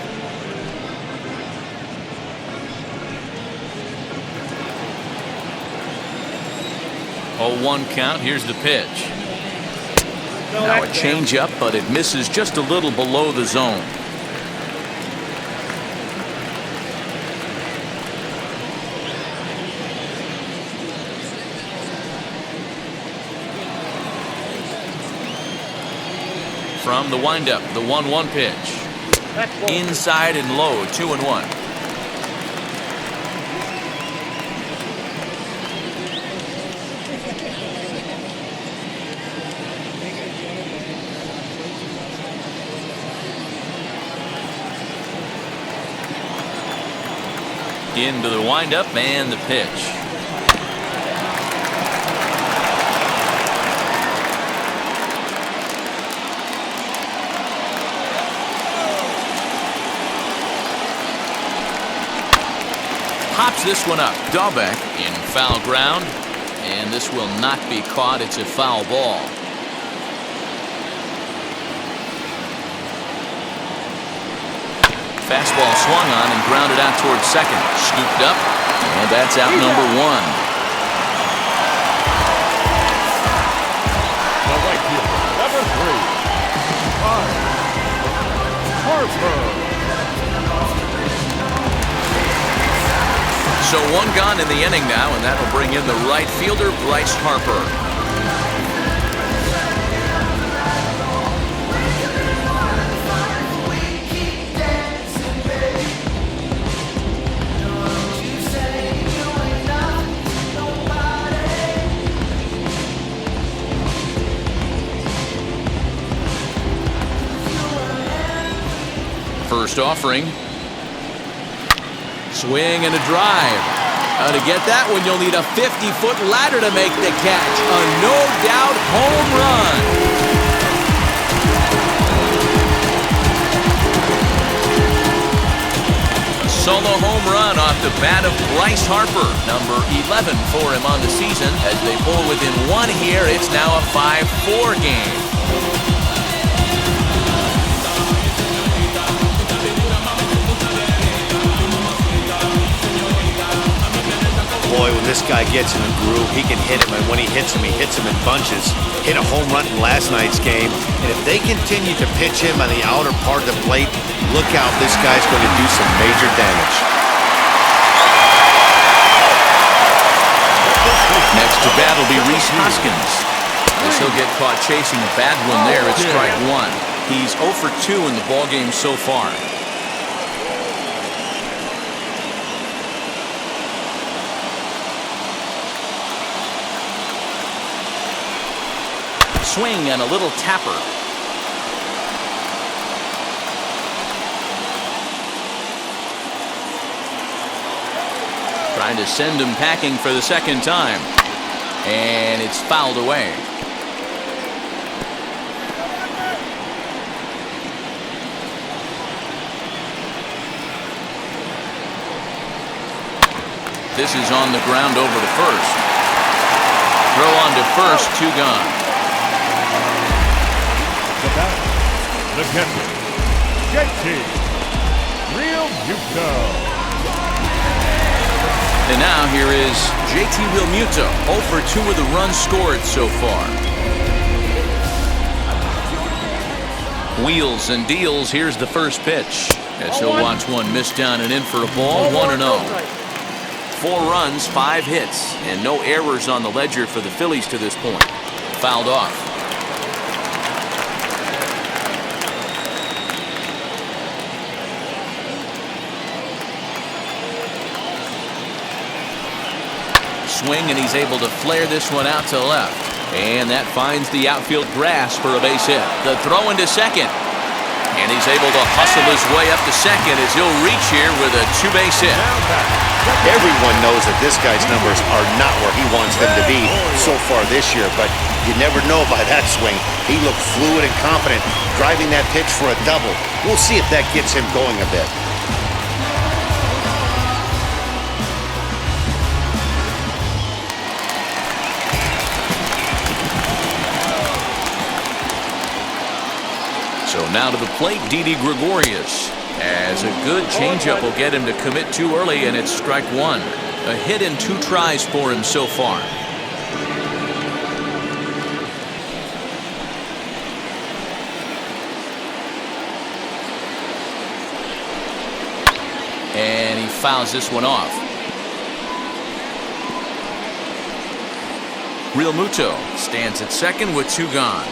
Oh, 1 count. Here's the pitch. Now a changeup, but it misses just a little below the zone. From the windup, the 1-1 pitch. Inside and low, 2-1. Into the windup and the pitch. Pops this one up. Dahlbeck in foul ground, and this will not be caught. It's a foul ball. Fastball swung on and grounded out towards second. Scooped up, and that's out number 1. The right fielder, number 3, Harper. So 1 gone in the inning now, and that will bring in the right fielder, Bryce Harper. First offering. Swing and a drive. To get that one, you'll need a 50-foot ladder to make the catch. A no-doubt home run. A solo home run off the bat of Bryce Harper. Number 11 for him on the season. As they pull within one here, it's now a 5-4 game. Boy, when this guy gets in a groove, he can hit him, and when he hits him in bunches. Hit a home run in last night's game, and if they continue to pitch him on the outer part of the plate, look out, this guy's going to do some major damage. Next to bat will be Rhys Hoskins. As he'll get caught chasing a bad one there at strike one. He's 0 for 2 in the ballgame so far. Swing and a little tapper. Trying to send him packing for the second time. And it's fouled away. This is on the ground over to first. Throw on to first, 2 gone. The catcher, JT Realmuto. And now here is JT Realmuto, 0 for 2 with the runs scored so far. Wheels and deals. Here's the first pitch. As he'll watch one miss down and in for a ball. 1-0. 4 runs, 5 hits, and no errors on the ledger for the Phillies to this point. Fouled off. Swing, and he's able to flare this one out to left. And that finds the outfield grass for a base hit. The throw into second. And he's able to hustle his way up to second as he'll reach here with a 2-base hit. Everyone knows that this guy's numbers are not where he wants them to be so far this year, but you never know by that swing. He looked fluid and confident, driving that pitch for a double. We'll see if that gets him going a bit. So now to the plate, Diddy Gregorius. As a good changeup will get him to commit too early, and it's strike one. A hit in 2 tries for him so far. And he fouls this one off. Realmuto stands at second with 2 gone.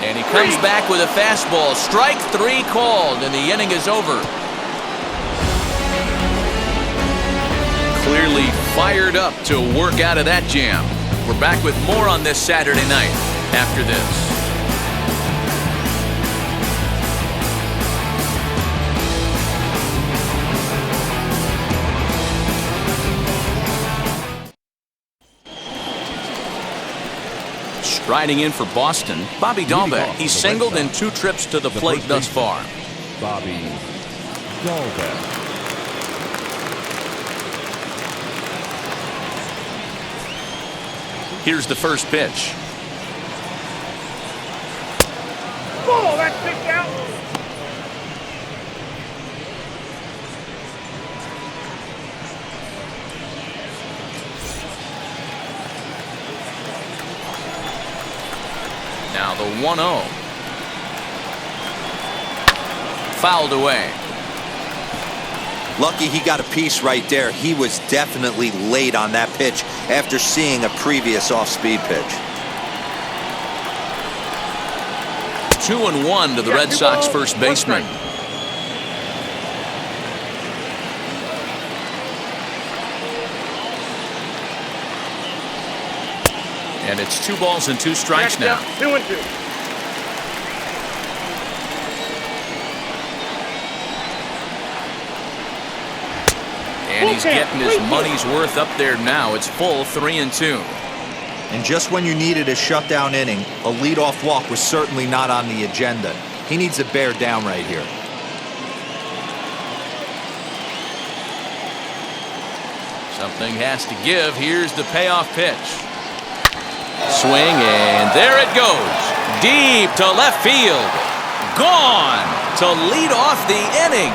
And he comes back with a fastball. Strike 3 called, and the inning is over. Clearly fired up to work out of that jam. We're back with more on this Saturday night after this. Riding in for Boston, Bobby Dahlbeck. He's singled in 2 trips to the plate thus far. Bobby Dahlbeck. Here's the first pitch. Oh, that's picked out. Now the 1-0. Fouled away. Lucky he got a piece right there. He was definitely late on that pitch after seeing a previous off-speed pitch. 2-1 to the Red Sox first baseman. And it's 2 balls and 2 strikes now. 2-2. And he's getting his money's worth up there now. It's full 3-2. And just when you needed a shutdown inning, a leadoff walk was certainly not on the agenda. He needs to bear down right here. Something has to give. Here's the payoff pitch. Swing, and there it goes. Deep to left field. Gone to lead off the inning.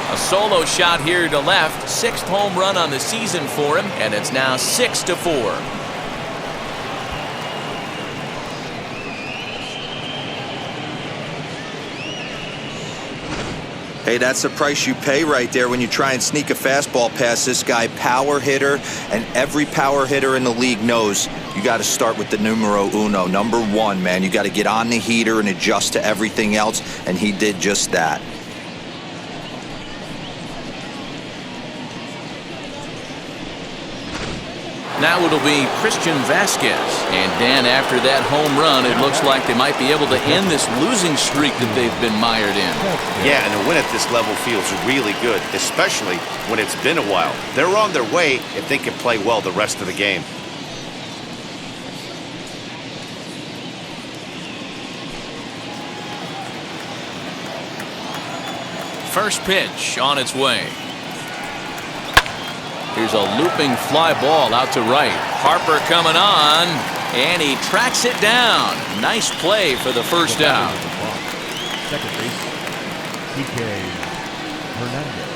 A solo shot here to left. 6th home run on the season for him, and it's now 6-4. Hey, that's the price you pay right there when you try and sneak a fastball past this guy. Power hitter, and every power hitter in the league knows you got to start with the numero uno, number 1, man. You got to get on the heater and adjust to everything else, and he did just that. Now it'll be Christian Vasquez. And Dan, after that home run, it looks like they might be able to end this losing streak that they've been mired in. Yeah, and a win at this level feels really good, especially when it's been a while. They're on their way if they can play well the rest of the game. First pitch on its way. Here's a looping fly ball out to right. Harper coming on, and he tracks it down. Nice play for the first out. Second base, Hernandez.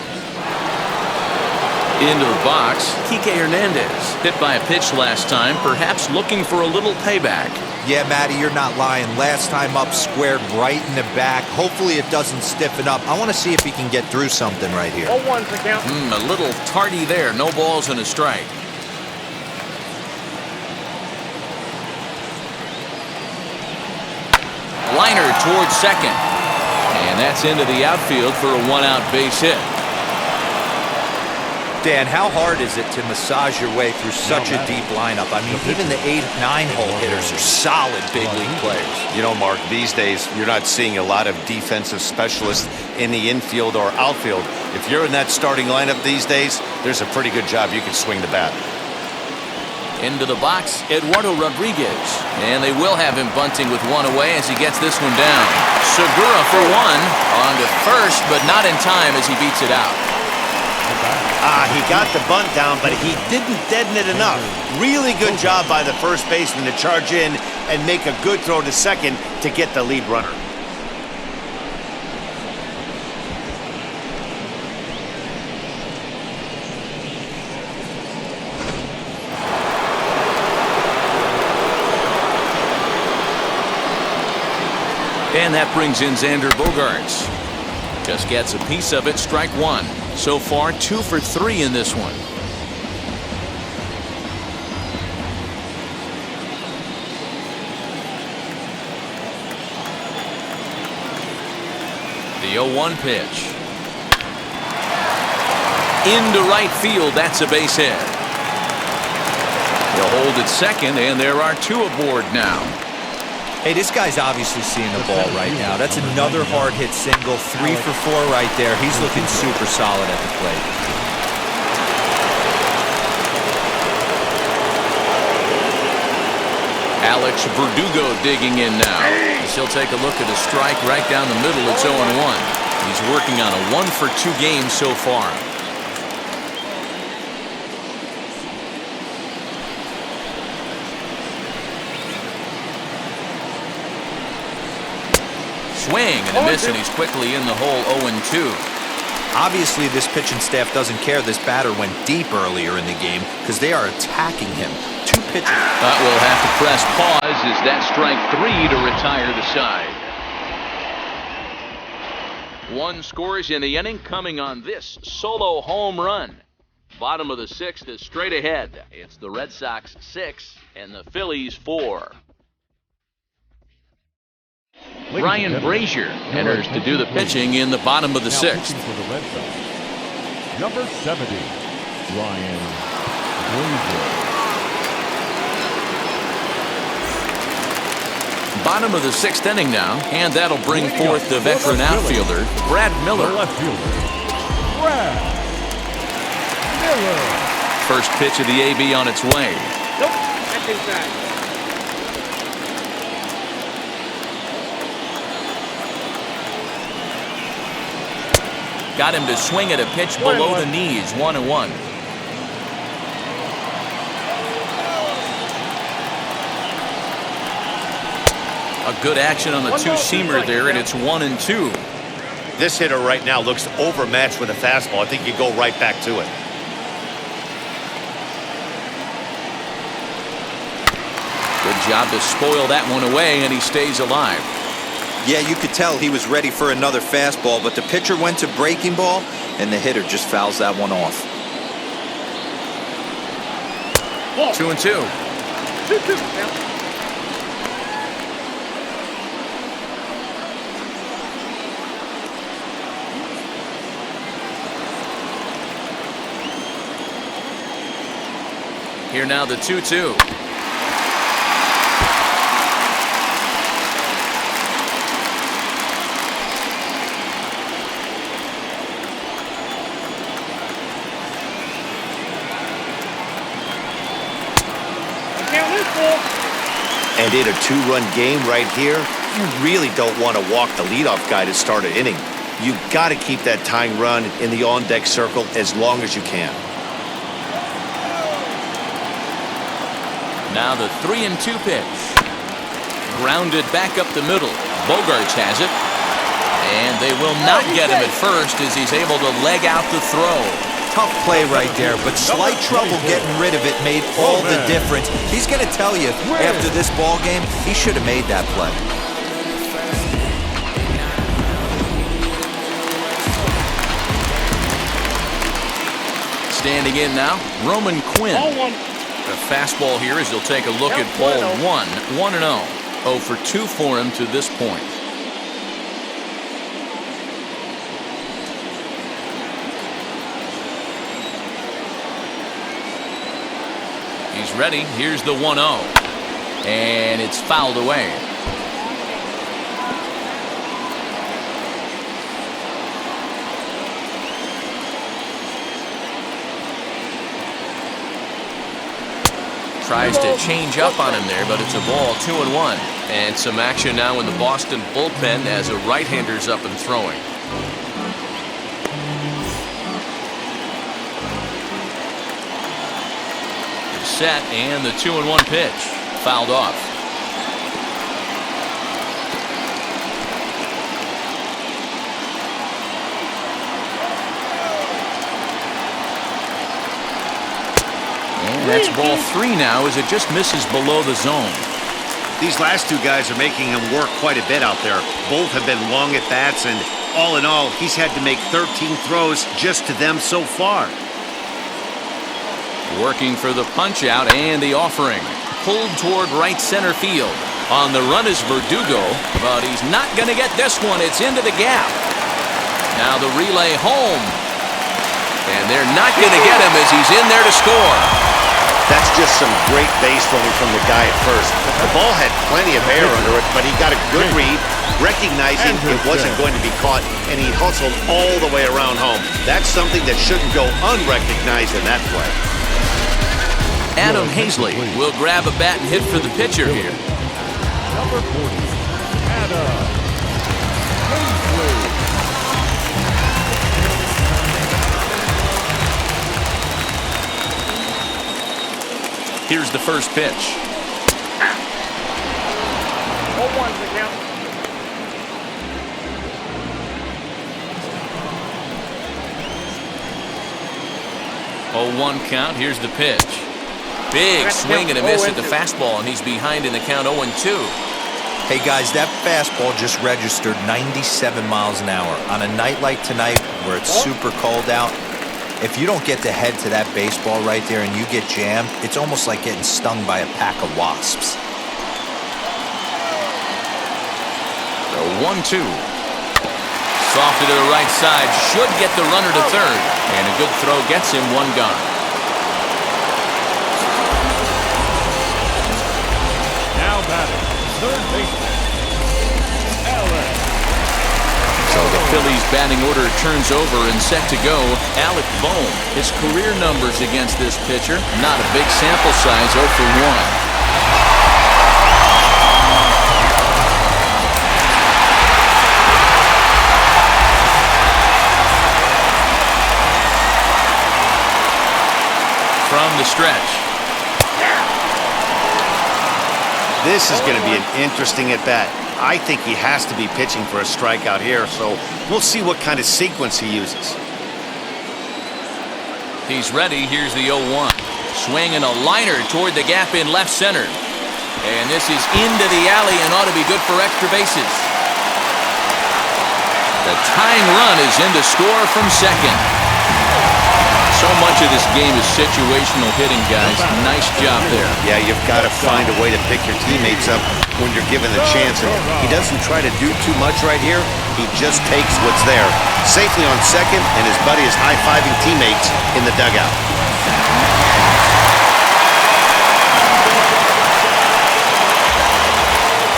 Into the box, Kike Hernandez. Hit by a pitch last time, perhaps looking for a little payback. Yeah, Matty, you're not lying. Last time up, squared right in the back. Hopefully it doesn't stiffen up. I want to see if he can get through something right here. 0-1 for count. A little tardy there. No balls and a strike. Liner towards second. And that's into the outfield for a 1-out base hit. Dan, how hard is it to massage your way through such a deep lineup? I mean, even the 8-9 hole hitters are solid big league players. You know, Mark, these days you're not seeing a lot of defensive specialists in the infield or outfield. If you're in that starting lineup these days, there's a pretty good job you can swing the bat. Into the box, Eduardo Rodriguez. And they will have him bunting with 1 away as he gets this one down. Segura for 1. On to first, but not in time as he beats it out. He got the bunt down, but he didn't deaden it enough. Really good job by the first baseman to charge in and make a good throw to second to get the lead runner. And that brings in Xander Bogaerts. Just gets a piece of it, strike 1. So far, 2 for 3 in this one. The 0-1 pitch. Into right field, that's a base hit. He'll hold at second, and there are 2 aboard now. Hey, this guy's obviously seeing the ball right now. That's another hard hit single. 3 for 4 right there. He's looking super solid at the plate. Alex Verdugo digging in now. He'll take a look at a strike right down the middle. It's 0-1. He's working on a 1 for 2 game so far. Swing and a miss, and he's quickly in the hole. 0-2. Obviously, this pitching staff doesn't care this batter went deep earlier in the game because they are attacking him. 2 pitches. But we'll have to press pause as that strike 3 to retire the side. 1 scores in the inning coming on this solo home run. Bottom of the 6th is straight ahead. It's the Red Sox 6 and the Phillies 4. Ryan Brazier enters to do the pitching in the bottom of the 6th. For the Red Sox, number 70, Ryan Brazier. Bottom of the 6th inning now, and that'll bring forth the veteran outfielder, Brad Miller. Left fielder, Brad Miller. First pitch of the AB on its way. Nope, that's inside. Got him to swing at a pitch below the knees, 1-1. A good action on the two-seamer there, and it's 1-2. This hitter right now looks overmatched with a fastball. I think you go right back to it. Good job to spoil that one away, and he stays alive. Yeah, you could tell he was ready for another fastball, but the pitcher went to breaking ball, and the hitter just fouls that one off. 2-2. 2-2. Here now the 2-2. And in a two-run game right here, you really don't want to walk the leadoff guy to start an inning. You've got to keep that tying run in the on-deck circle as long as you can. Now the 3-2 pitch. Grounded back up the middle. Bogarts has it. And they will not get him at first as he's able to leg out the throw. Tough play right there, but slight trouble getting rid of it made all the difference. He's going to tell you after this ball game, he should have made that play. Standing in now, Roman Quinn. The fastball here as he'll take a look at ball 1. 1-0. 0 for 2 for him to this point. He's ready. Here's the 1-0. And it's fouled away. Tries to change up on him there, but it's a ball, 2-1. And some action now in the Boston bullpen as a right-hander's up and throwing. Set, and the 2-1 pitch fouled off. And that's ball 3 now as it just misses below the zone. These last two guys are making him work quite a bit out there. Both have been long at bats, and all in all, he's had to make 13 throws just to them so far. Working for the punch out and the offering. Pulled toward right center field. On the run is Verdugo, but he's not going to get this one. It's into the gap. Now the relay home. And they're not going to get him as he's in there to score. That's just some great base running from the guy at first. The ball had plenty of air under it, but he got a good read, recognizing it wasn't going to be caught, and he hustled all the way around home. That's something that shouldn't go unrecognized in that play. Adam Hazley will grab a bat and hit for the pitcher here. Number 40, Adam Hazley. Here's the first pitch. 0-1's the count. Oh, 1 count. Here's the pitch. Big swing and a miss at the fastball, and he's behind in the count 0-2. Hey guys, that fastball just registered 97 miles an hour. On a night like tonight where it's super cold out, if you don't get the head to that baseball right there and you get jammed, it's almost like getting stung by a pack of wasps. The 1-2. Softed to the right side, should get the runner to third, and a good throw gets him 1 gone. Now batting, third baseman, Phillies batting order turns over and set to go. Alec Bohm, his career numbers against this pitcher, not a big sample size, 0 for 1. From the stretch. This is going to be an interesting at-bat. I think he has to be pitching for a strikeout here, so we'll see what kind of sequence he uses. He's ready. Here's the 0-1. Swinging a liner toward the gap in left center. And this is into the alley and ought to be good for extra bases. The tying run is in to score from second. So much of this game is situational hitting, guys. Nice job there. Yeah, you've got to find a way to pick your teammates up when you're given the chance. And he doesn't try to do too much right here. He just takes what's there. Safely on second, and his buddy is high-fiving teammates in the dugout.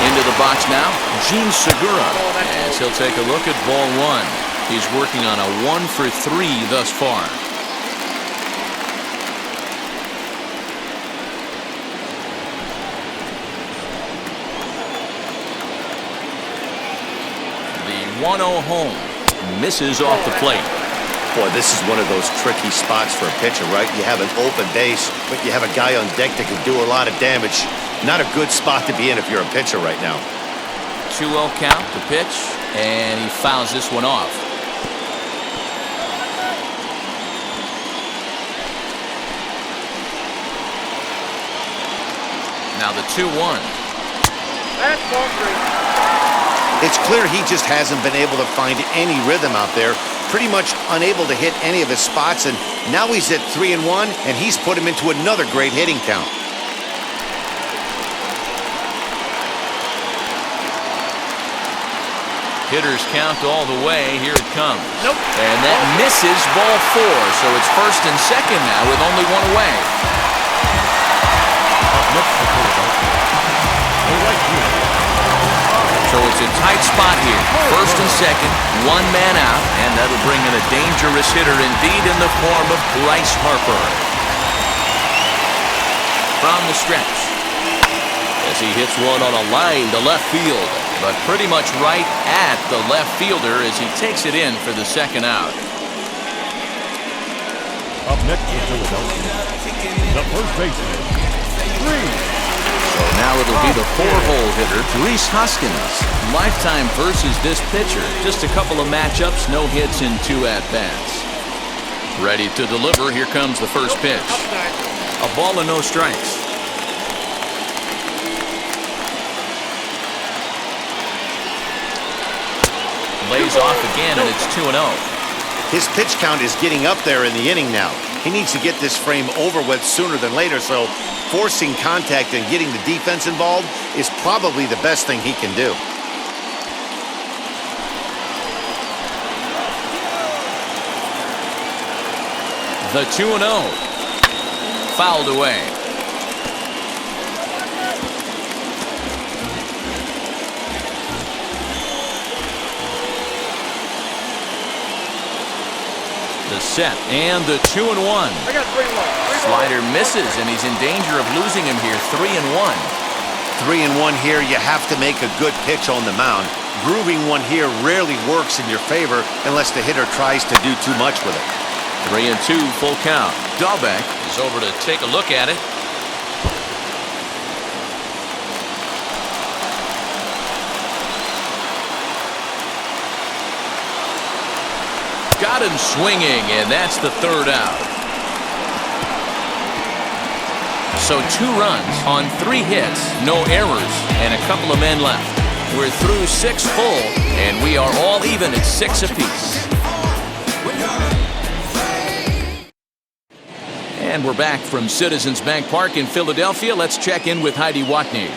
Into the box now, Gene Segura, as he'll take a look at ball one. He's working on a 1 for 3 thus far. The 1-0 home misses off the plate. Boy, this is one of those tricky spots for a pitcher, right? You have an open base, but you have a guy on deck that can do a lot of damage. Not a good spot to be in if you're a pitcher right now. 2-0 count to pitch, and he fouls this one off. Now the 2-1. That's ball 3. It's clear he just hasn't been able to find any rhythm out there. Pretty much unable to hit any of his spots, and now he's at 3-1, and he's put him into another great hitting count. Hitters count all the way. Here it comes. Nope. And that misses ball 4. So it's first and second now with only one away. So it's a tight spot here. First and second, one man out, and that'll bring in a dangerous hitter indeed in the form of Bryce Harper. From the stretch, as he hits one on a line to left field, but pretty much right at the left fielder as he takes it in for the second out. Up next for Philadelphia, the first baseman, Reese. So now it'll be the 4-hole hitter, Rhys Hoskins. Lifetime versus this pitcher. Just a couple of matchups, no hits in 2 at-bats. Ready to deliver. Here comes the first pitch. A ball and no strikes. Lays off again, and it's 2-0. His pitch count is getting up there in the inning now. He needs to get this frame over with sooner than later, so forcing contact and getting the defense involved is probably the best thing he can do. The 2-0. Fouled away. The set and the 2-1. I got 3-1. Slider misses, and he's in danger of losing him here. 3-1. 3-1 here. You have to make a good pitch on the mound. Grooving one here rarely works in your favor unless the hitter tries to do too much with it. 3-2, full count. Dahlbeck is over to take a look at it. Got him swinging, and that's the third out. So 2 runs on 3 hits, no errors, and a couple of men left. We're through 6 full, and we are all even at 6 apiece. And we're back from Citizens Bank Park in Philadelphia. Let's check in with Heidi Watney.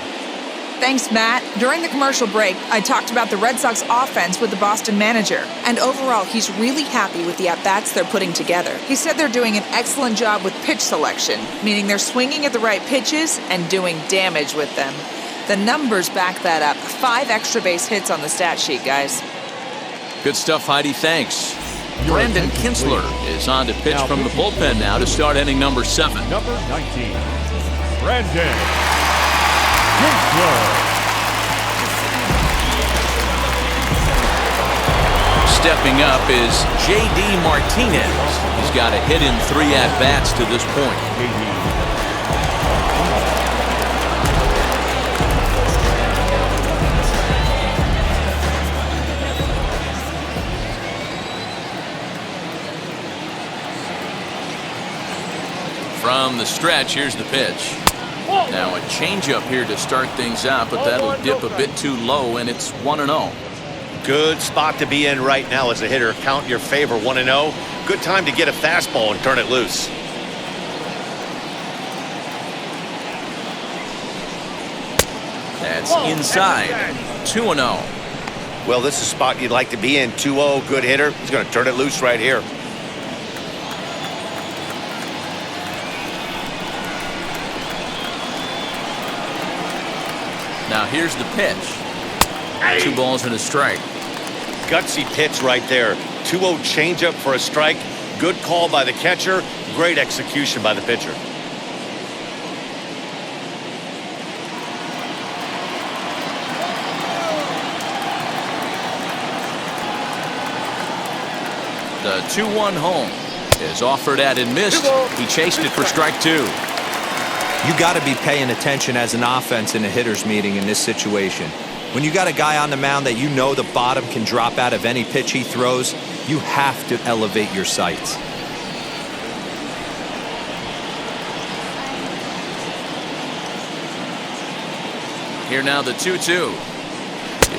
Thanks, Matt. During the commercial break, I talked about the Red Sox offense with the Boston manager. And overall, he's really happy with the at-bats they're putting together. He said they're doing an excellent job with pitch selection, meaning they're swinging at the right pitches and doing damage with them. The numbers back that up. 5 extra base hits on the stat sheet, guys. Good stuff, Heidi. Thanks. Brandon Kinsler is on to pitch from the bullpen now to start inning number 7. Number 19, Brandon Kinsler. Stepping up is J.D. Martinez. He's got a hit in 3 at-bats to this point. From the stretch, here's the pitch. Now a changeup here to start things out, but that'll dip a bit too low, and it's 1-0. Good spot to be in right now as a hitter. Count in your favor, 1-0. Good time to get a fastball and turn it loose. That's inside. 2-0. Well, this is a spot you'd like to be in. 2-0, good hitter. He's going to turn it loose right here. Now here's the pitch. 2 balls and a strike. Gutsy pitch right there. 2-0 changeup for a strike. Good call by the catcher. Great execution by the pitcher. The 2-1 home is offered at and missed. He chased it for strike 2. You got to be paying attention as an offense in a hitter's meeting in this situation. When you got a guy on the mound that you know the bottom can drop out of any pitch he throws, you have to elevate your sights. Here now the 2-2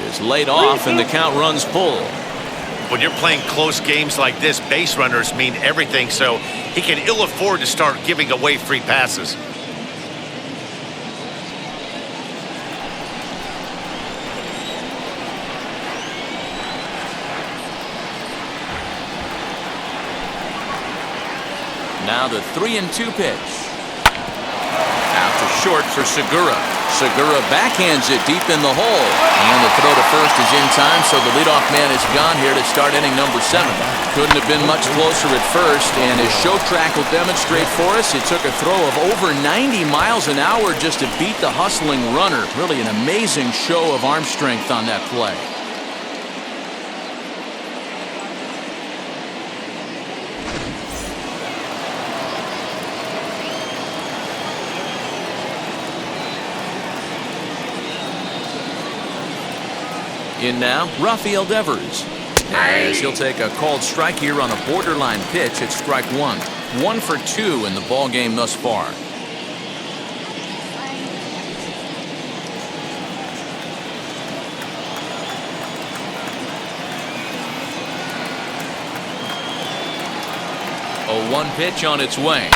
is laid off and the count runs full. When you're playing close games like this, base runners mean everything, so he can ill afford to start giving away free passes. Now the 3-2 pitch. Out to short for Segura. Segura backhands it deep in the hole. And the throw to first is in time, so the leadoff man is gone here to start inning number 7. Couldn't have been much closer at first, and as show track will demonstrate for us, it took a throw of over 90 miles an hour just to beat the hustling runner. Really an amazing show of arm strength on that play. In now, Rafael Devers, as he'll take a called strike here on a borderline pitch at strike 1. 1 for 2 in the ball game thus far. A 1 pitch on its way.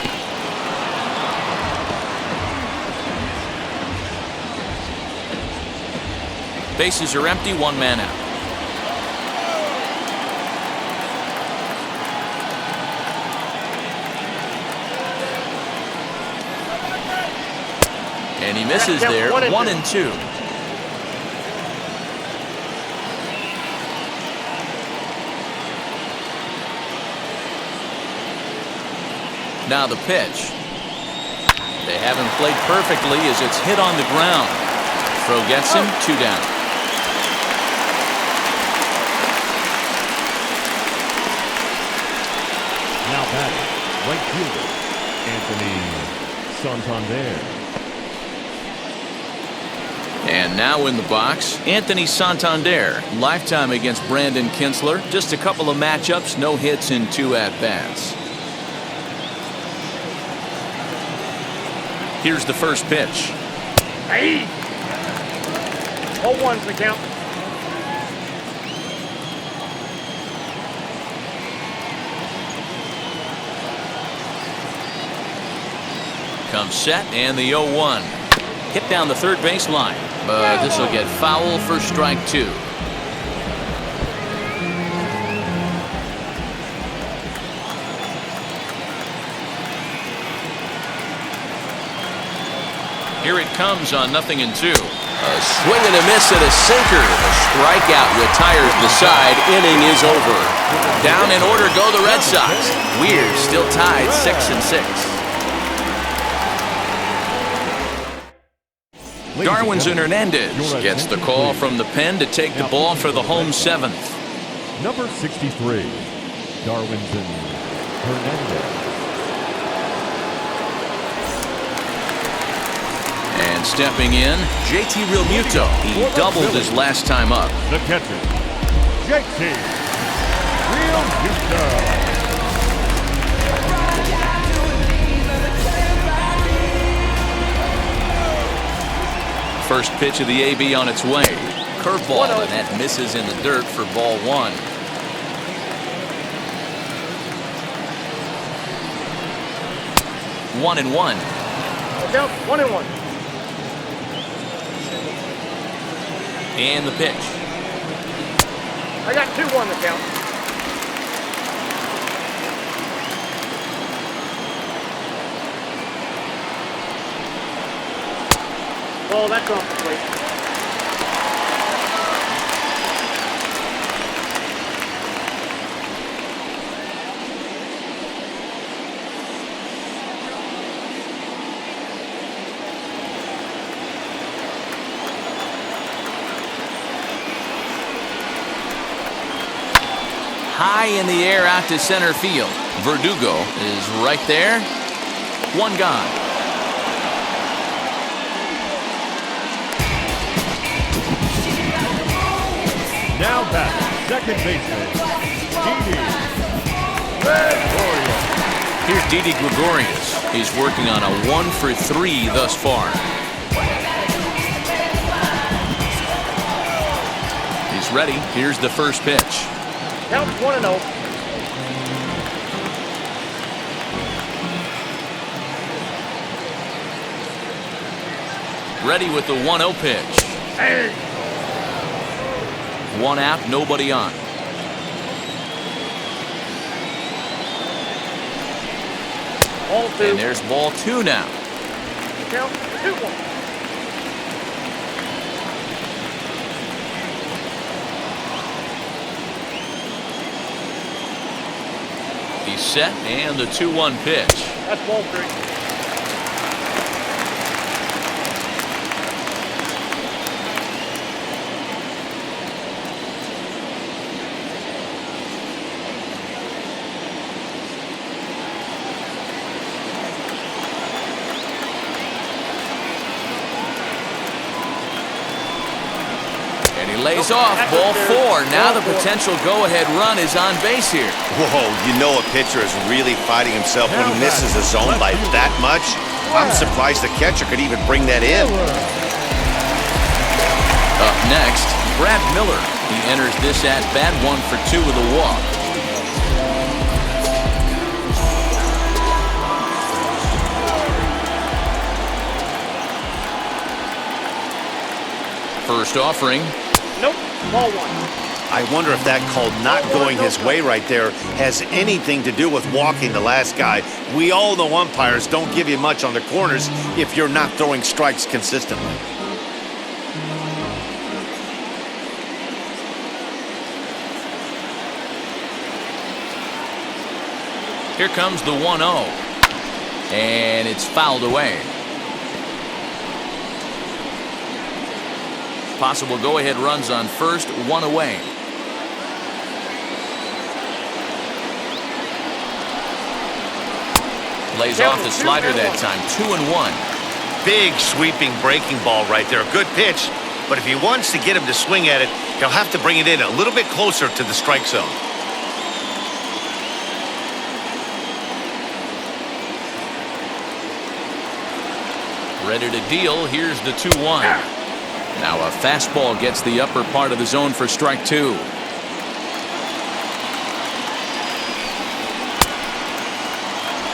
Bases are empty, 1 man out. And he misses there, 1-2. Now the pitch. They haven't played perfectly as it's hit on the ground. Throw gets him, 2 down. Now batting, right fielder, Anthony Santander. And now in the box, Anthony Santander. Lifetime against Brandon Kinsler. Just a couple of matchups, no hits in 2 at-bats. Here's the first pitch. Hey! 0-1's the count. Comes set and the 0-1. Hit down the third baseline, but this will get foul for strike 2. Here it comes on 0-2. A swing and a miss at a sinker. The strikeout retires the side. Inning is over. Down in order go the Red Sox. We're still tied 6-6. Darwinzon Hernandez gets the call from the pen to take the ball for the home seventh. Number 63, Darwinzon Hernandez. And stepping in, JT Realmuto. He doubled his last time up. The catcher, JT Realmuto. First pitch of the AB on its way. Curveball, and that misses in the dirt for ball one. One and one. Count 1-1. And the pitch. I got 2-1 to count. Oh, that's off the plate. High in the air out to center field. Verdugo is right there. One gone. Now back, second baseman, Diddy Gregorius. Here's Diddy Gregorius. He's working on a 1-for-3 thus far. He's ready. Here's the first pitch. Count 1-0. Ready with the 1-0 pitch. Hey. One out, nobody on. Ball 2. And there's ball 2 now. Count 2-1. He's set, and the 2-1 pitch. That's ball 3. Lays off, ball 4. Now the potential go-ahead run is on base here. Whoa, you know a pitcher is really fighting himself when he misses a zone by that much. I'm surprised the catcher could even bring that in. Up next, Brad Miller. He enters this at-bat 1-for-2 with a walk. First offering. Nope, ball 1. I wonder if that call not going his way right there has anything to do with walking the last guy. We all know umpires don't give you much on the corners if you're not throwing strikes consistently. Here comes the 1-0. And it's fouled away. Possible go-ahead runs on first, 1 away. Lays off the slider that time, 2-1. Big sweeping breaking ball right there. Good pitch, but if he wants to get him to swing at it, he'll have to bring it in a little bit closer to the strike zone. Ready to deal. Here's the 2-1. Now a fastball gets the upper part of the zone for strike 2.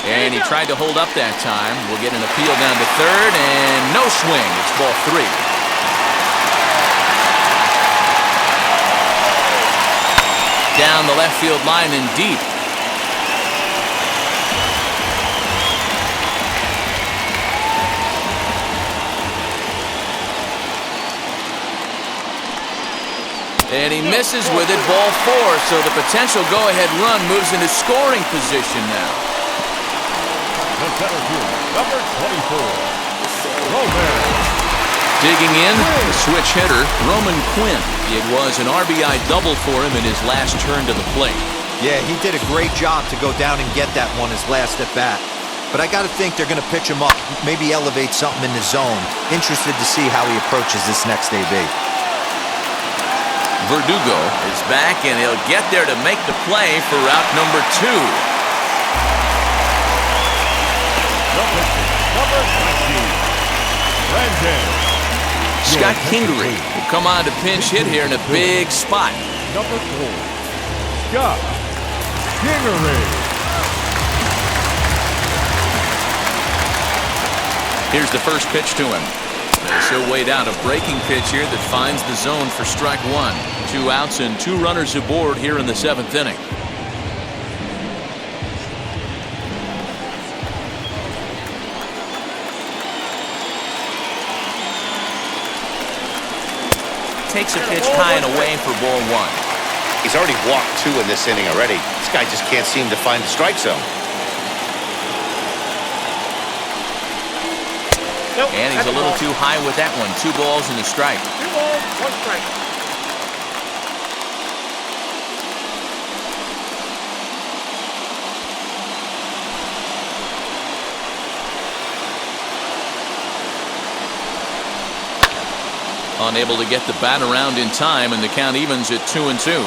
And he tried to hold up that time. We'll get an appeal down to third, and no swing. It's ball 3. Down the left field line and deep. And he misses with it, ball 4, so the potential go-ahead run moves into scoring position now. The center field, number 24, Roman. Digging in, the switch hitter, Roman Quinn. It was an RBI double for him in his last turn to the plate. Yeah, he did a great job to go down and get that one his last at bat. But I got to think they're going to pitch him up, maybe elevate something in the zone. Interested to see how he approaches this next AB. Verdugo is back, and he'll get there to make the play for route number 2. Number 19, Brandon. Scott Kingery will come on to pinch hit here in a big spot. Number 4, Scott Kingery. Here's the first pitch to him. He'll weigh down a breaking pitch here that finds the zone for strike 1. 2 outs and 2 runners aboard here in the 7th inning. Takes a pitch high and away for ball 1. He's already walked 2 in this inning already. This guy just can't seem to find the strike zone. Nope, And he's that's a little ball. too high with that one. 2 balls and a strike. 2 balls, 1 strike. Unable to get the bat around in time, and the count evens at 2-2.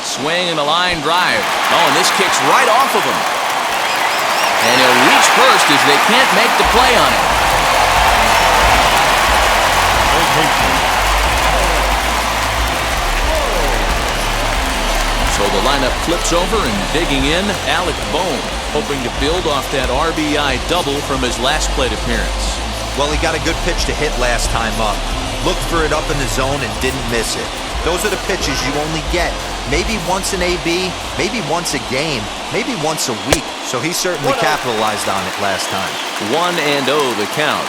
Swing and a line drive. Oh, and this kicks right off of him. And he'll reach first as they can't make the play on it. So the lineup flips over, and digging in, Alec Bohm, hoping to build off that RBI double from his last plate appearance. Well, he got a good pitch to hit last time up. Looked for it up in the zone and didn't miss it. Those are the pitches you only get maybe once an AB, maybe once a game, maybe once a week. So he certainly capitalized on it last time. 1-0 the count.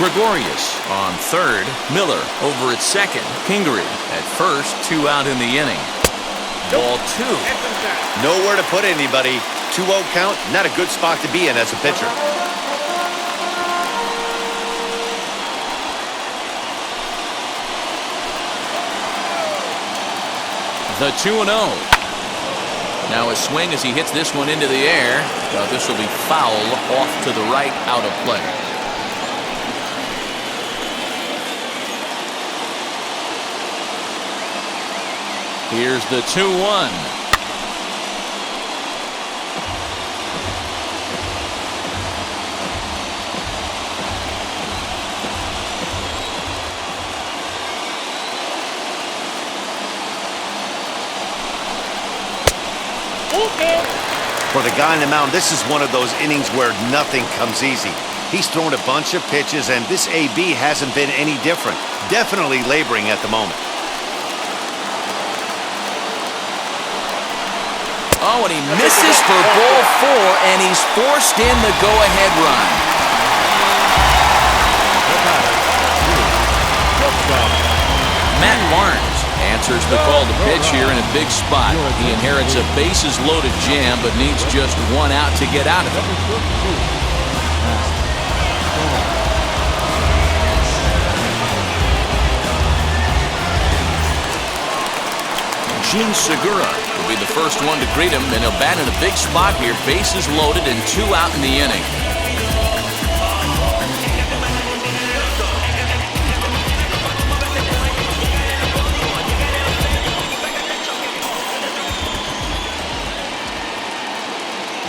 Gregorius on third. Miller over at second. Kingery at first. 2 out in the inning. Ball 2. Nowhere to put anybody. 2-0 count. Not a good spot to be in as a pitcher. The 2-0. Now a swing as he hits this one into the air. This will be foul off to the right, out of play. Here's the 2-1. For the guy on the mound, this is one of those innings where nothing comes easy. He's thrown a bunch of pitches, and this AB hasn't been any different. Definitely laboring at the moment. Oh, and he misses for ball 4, and he's forced in the go-ahead run. Matt Barnes answers the call to pitch here in a big spot. He inherits a bases-loaded jam, but needs just 1 out to get out of it. Gene Segura will be the first one to greet him, and he'll bat in a big spot here. Bases loaded and 2 out in the inning.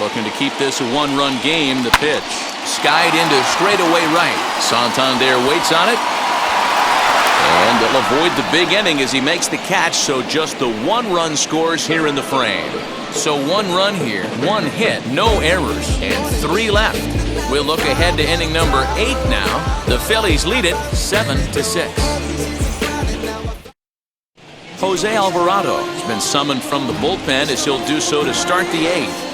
Looking to keep this a 1-run game. The pitch skied into straightaway right. Santander waits on it. And they'll avoid the big inning as he makes the catch, so just the 1-run scores here in the frame. So 1 run here, 1 hit, no errors, and 3 left. We'll look ahead to inning number 8 now. The Phillies lead it 7-6. Jose Alvarado has been summoned from the bullpen as he'll do so to start the 8th.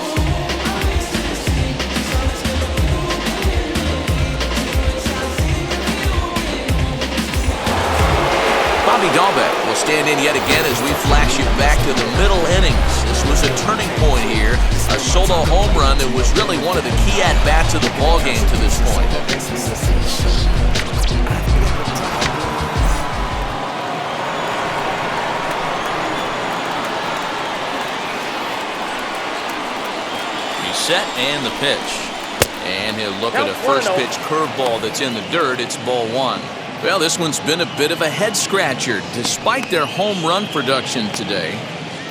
Bobby Dahlbeck will stand in yet again as we flash you back to the middle innings. This was a turning point here, a solo home run that was really one of the key at-bats of the ballgame to this point. He's set and the pitch. And he'll look at a first pitch curveball that's in the dirt. It's ball 1. Well, this one's been a bit of a head-scratcher, despite their home run production today.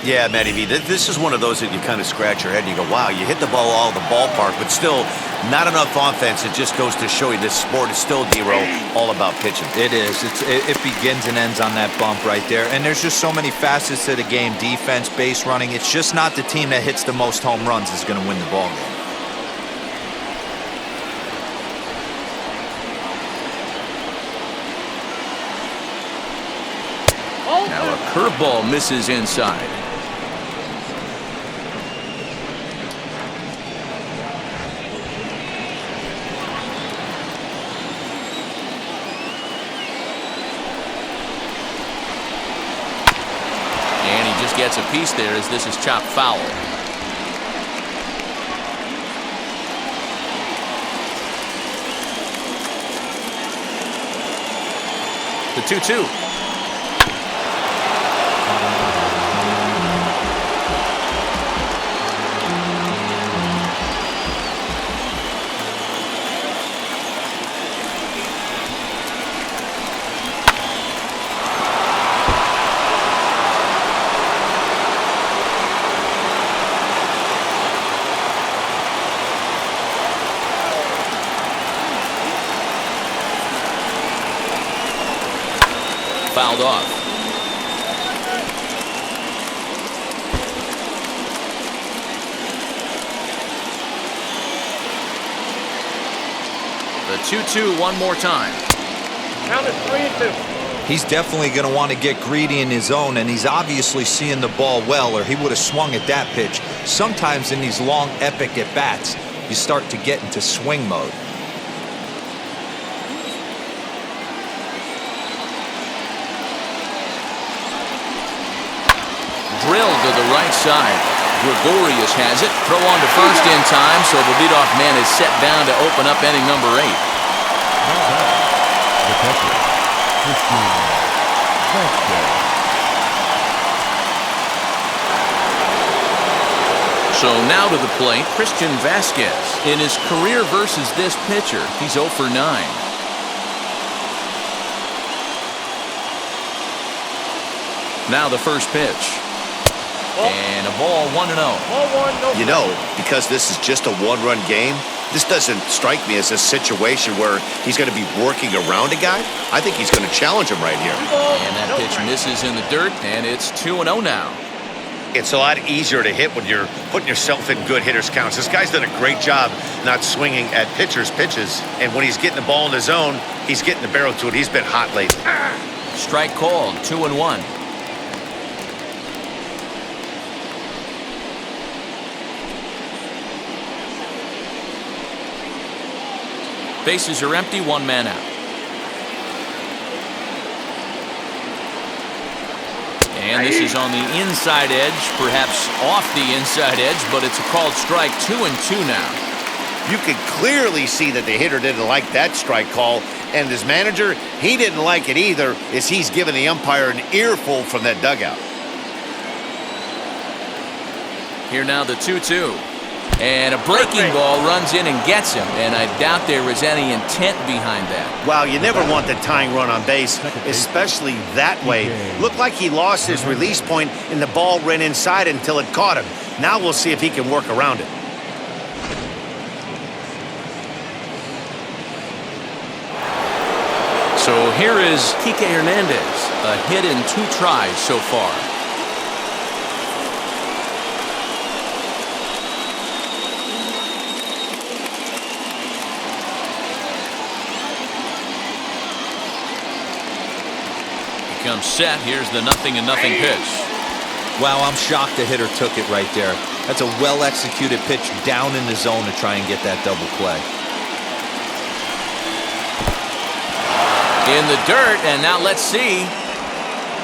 Yeah, Matty V, this is one of those that you kind of scratch your head and you go, wow, you hit the ball all the ballpark, but still not enough offense. It just goes to show you this sport is still, D-Row, all about pitching. It is. It begins and ends on that bump right there. And there's just so many facets to the game. Defense, base running. It's just not the team that hits the most home runs is going to win the ball game. Now a curveball misses inside. And he just gets a piece there as this is chopped foul. The 2-2. Fouled off. The 2-2 one more time. Count is 3-2. He's definitely going to want to get greedy in his zone, and he's obviously seeing the ball well, or he would have swung at that pitch. Sometimes in these long, epic at-bats, you start to get into swing mode. Drilled to the right side. Gregorius has it. Throw on to first in time, so the leadoff man is set down to open up inning number 8. The catcher, Vasquez. So now to the plate, Christian Vasquez. In his career versus this pitcher, he's 0 for 9. Now the first pitch. And a ball 1-0. Ball 1, no. You know, because this is just a one-run game, this doesn't strike me as a situation where he's going to be working around a guy. I think he's going to challenge him right here. And that pitch misses in the dirt, and it's 2-0 now. It's a lot easier to hit when you're putting yourself in good hitters' counts. This guy's done a great job not swinging at pitchers' pitches. And when he's getting the ball in the zone, he's getting the barrel to it. He's been hot lately. Strike called, 2-1. Bases are empty, 1 man out. And this is on the inside edge, perhaps off the inside edge, but it's a called strike. 2-2 now. You could clearly see that the hitter didn't like that strike call, and his manager, he didn't like it either, as he's giving the umpire an earful from that dugout. Here now the 2-2. And a breaking ball runs in and gets him, and I doubt there was any intent behind that. Wow, you never want the tying run on base, especially that way. Looked like he lost his release point, and the ball ran inside until it caught him. Now we'll see if he can work around it. So here is Kike Hernandez, a hit in 2 tries so far. comes set. Here's the 0-0 pitch. Wow, I'm shocked the hitter took it right there. That's a well-executed pitch down in the zone to try and get that double play. In the dirt, and now let's see.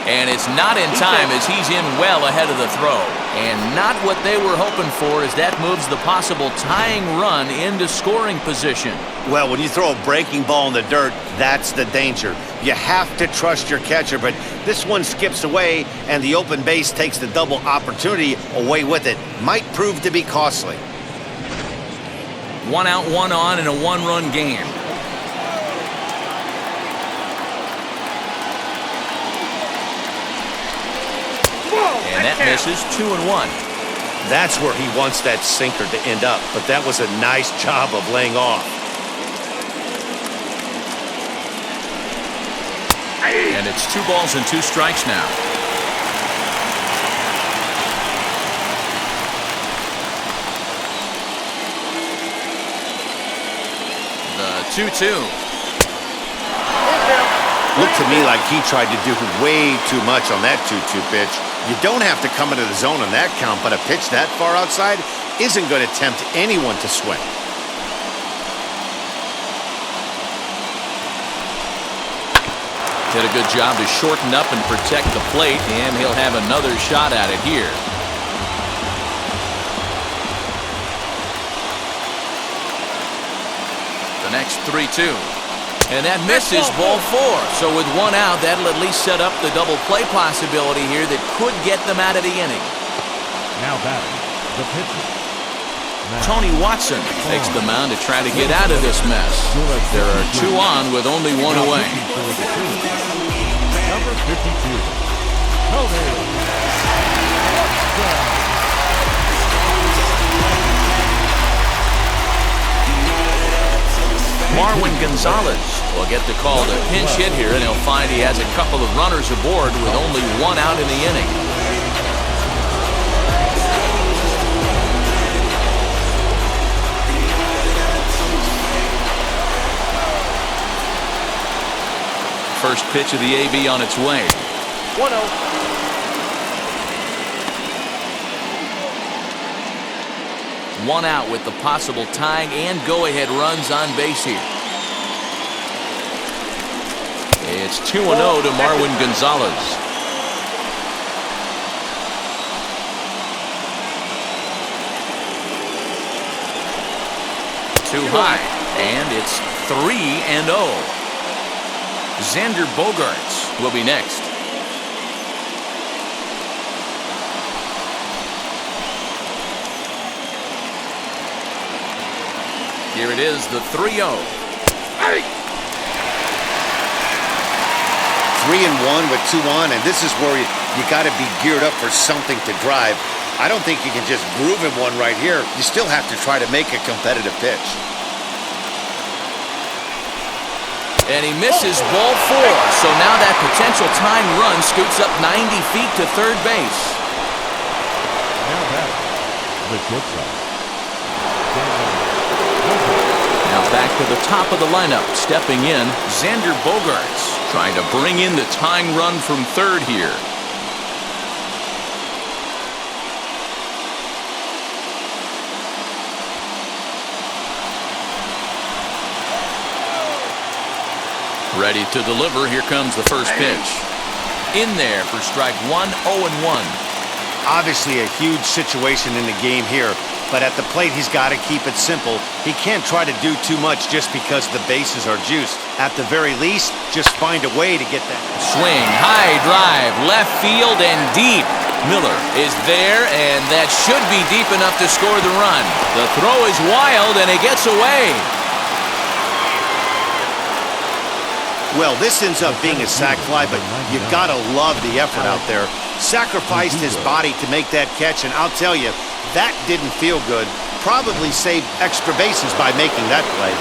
And it's not in time as he's in well ahead of the throw. And not what they were hoping for, as that moves the possible tying run into scoring position. Well, when you throw a breaking ball in the dirt, that's the danger. You have to trust your catcher, but this one skips away, and the open base takes the double opportunity away with it. Might prove to be costly. 1 out, 1 on in a 1-run game. And that misses. 2-1. That's where he wants that sinker to end up, but that was a nice job of laying off. And it's 2 balls and 2 strikes now. The 2-2. Looked to me like he tried to do way too much on that 2-2 pitch. You don't have to come into the zone on that count, but a pitch that far outside isn't going to tempt anyone to swing. Did a good job to shorten up and protect the plate, and he'll have another shot at it here. The next 3-2. And that misses, ball 4. So with 1 out, that'll at least set up the double play possibility here that could get them out of the inning. Now batting, the pitcher. Tony Watson takes the mound to try to get out of this mess. There are 2 on with only 1 away. Number 52, Tony. Marwin Gonzalez will get the call to pinch hit here, and he'll find he has a couple of runners aboard with only 1 out in the inning. First pitch of the AB on its way. 1-0. One out with the possible tying and go-ahead runs on base here. It's 2-0 to Marwin Gonzalez. Too high, and it's 3-0. Xander Bogaerts will be next. Here it is, the 3-0. 3-1 with 2 on, and this is where you got to be geared up for something to drive. I don't think you can just groove him one right here. You still have to try to make a competitive pitch. And he misses, ball 4. So now that potential tying run scoots up 90 feet to third base. Now batting, the shortstop. Now back to the top of the lineup. Stepping in, Xander Bogaerts, trying to bring in the tying run from third here. Ready to deliver. Here comes the first pitch. In there for strike 1, 0-1. Obviously a huge situation in the game here, but at the plate he's got to keep it simple. He can't try to do too much just because the bases are juiced. At the very least, just find a way to get that. Swing, high drive, left field and deep. Miller is there, and that should be deep enough to score the run. The throw is wild, and it gets away. Well, this ends up being a sac fly, but you've got to love the effort out there. Sacrificed his body to make that catch, and I'll tell you, that didn't feel good. Probably saved extra bases by making that play.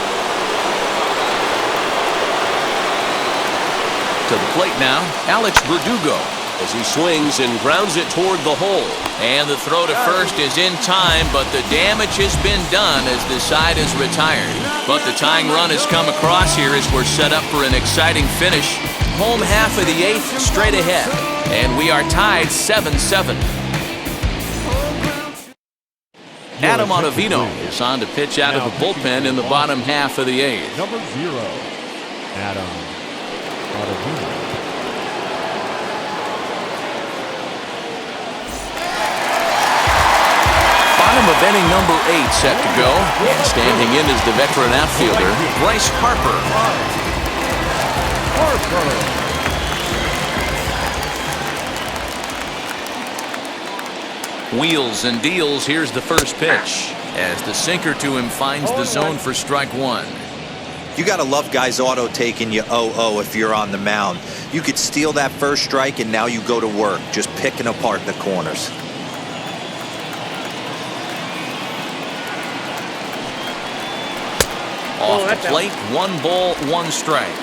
To the plate now, Alex Verdugo, as he swings and grounds it toward the hole. And the throw to first is in time, but the damage has been done as the side is retired. But the tying run has come across here as we're set up for an exciting finish. home half of the 8th straight ahead. And we are tied 7-7. Adam Ottavino is on to pitch out of the bullpen in the bottom half of the 8th. Number 0, Adam Ottavino. Bottom of inning number 8 set to go. And standing in is the veteran outfielder, Bryce Harper. Wheels and deals. Here's the first pitch as the sinker to him finds the zone for strike 1. You got to love guys auto taking you 0-0 if you're on the mound. You could steal that first strike and now you go to work just picking apart the corners. Off the plate, 1 ball, 1 strike.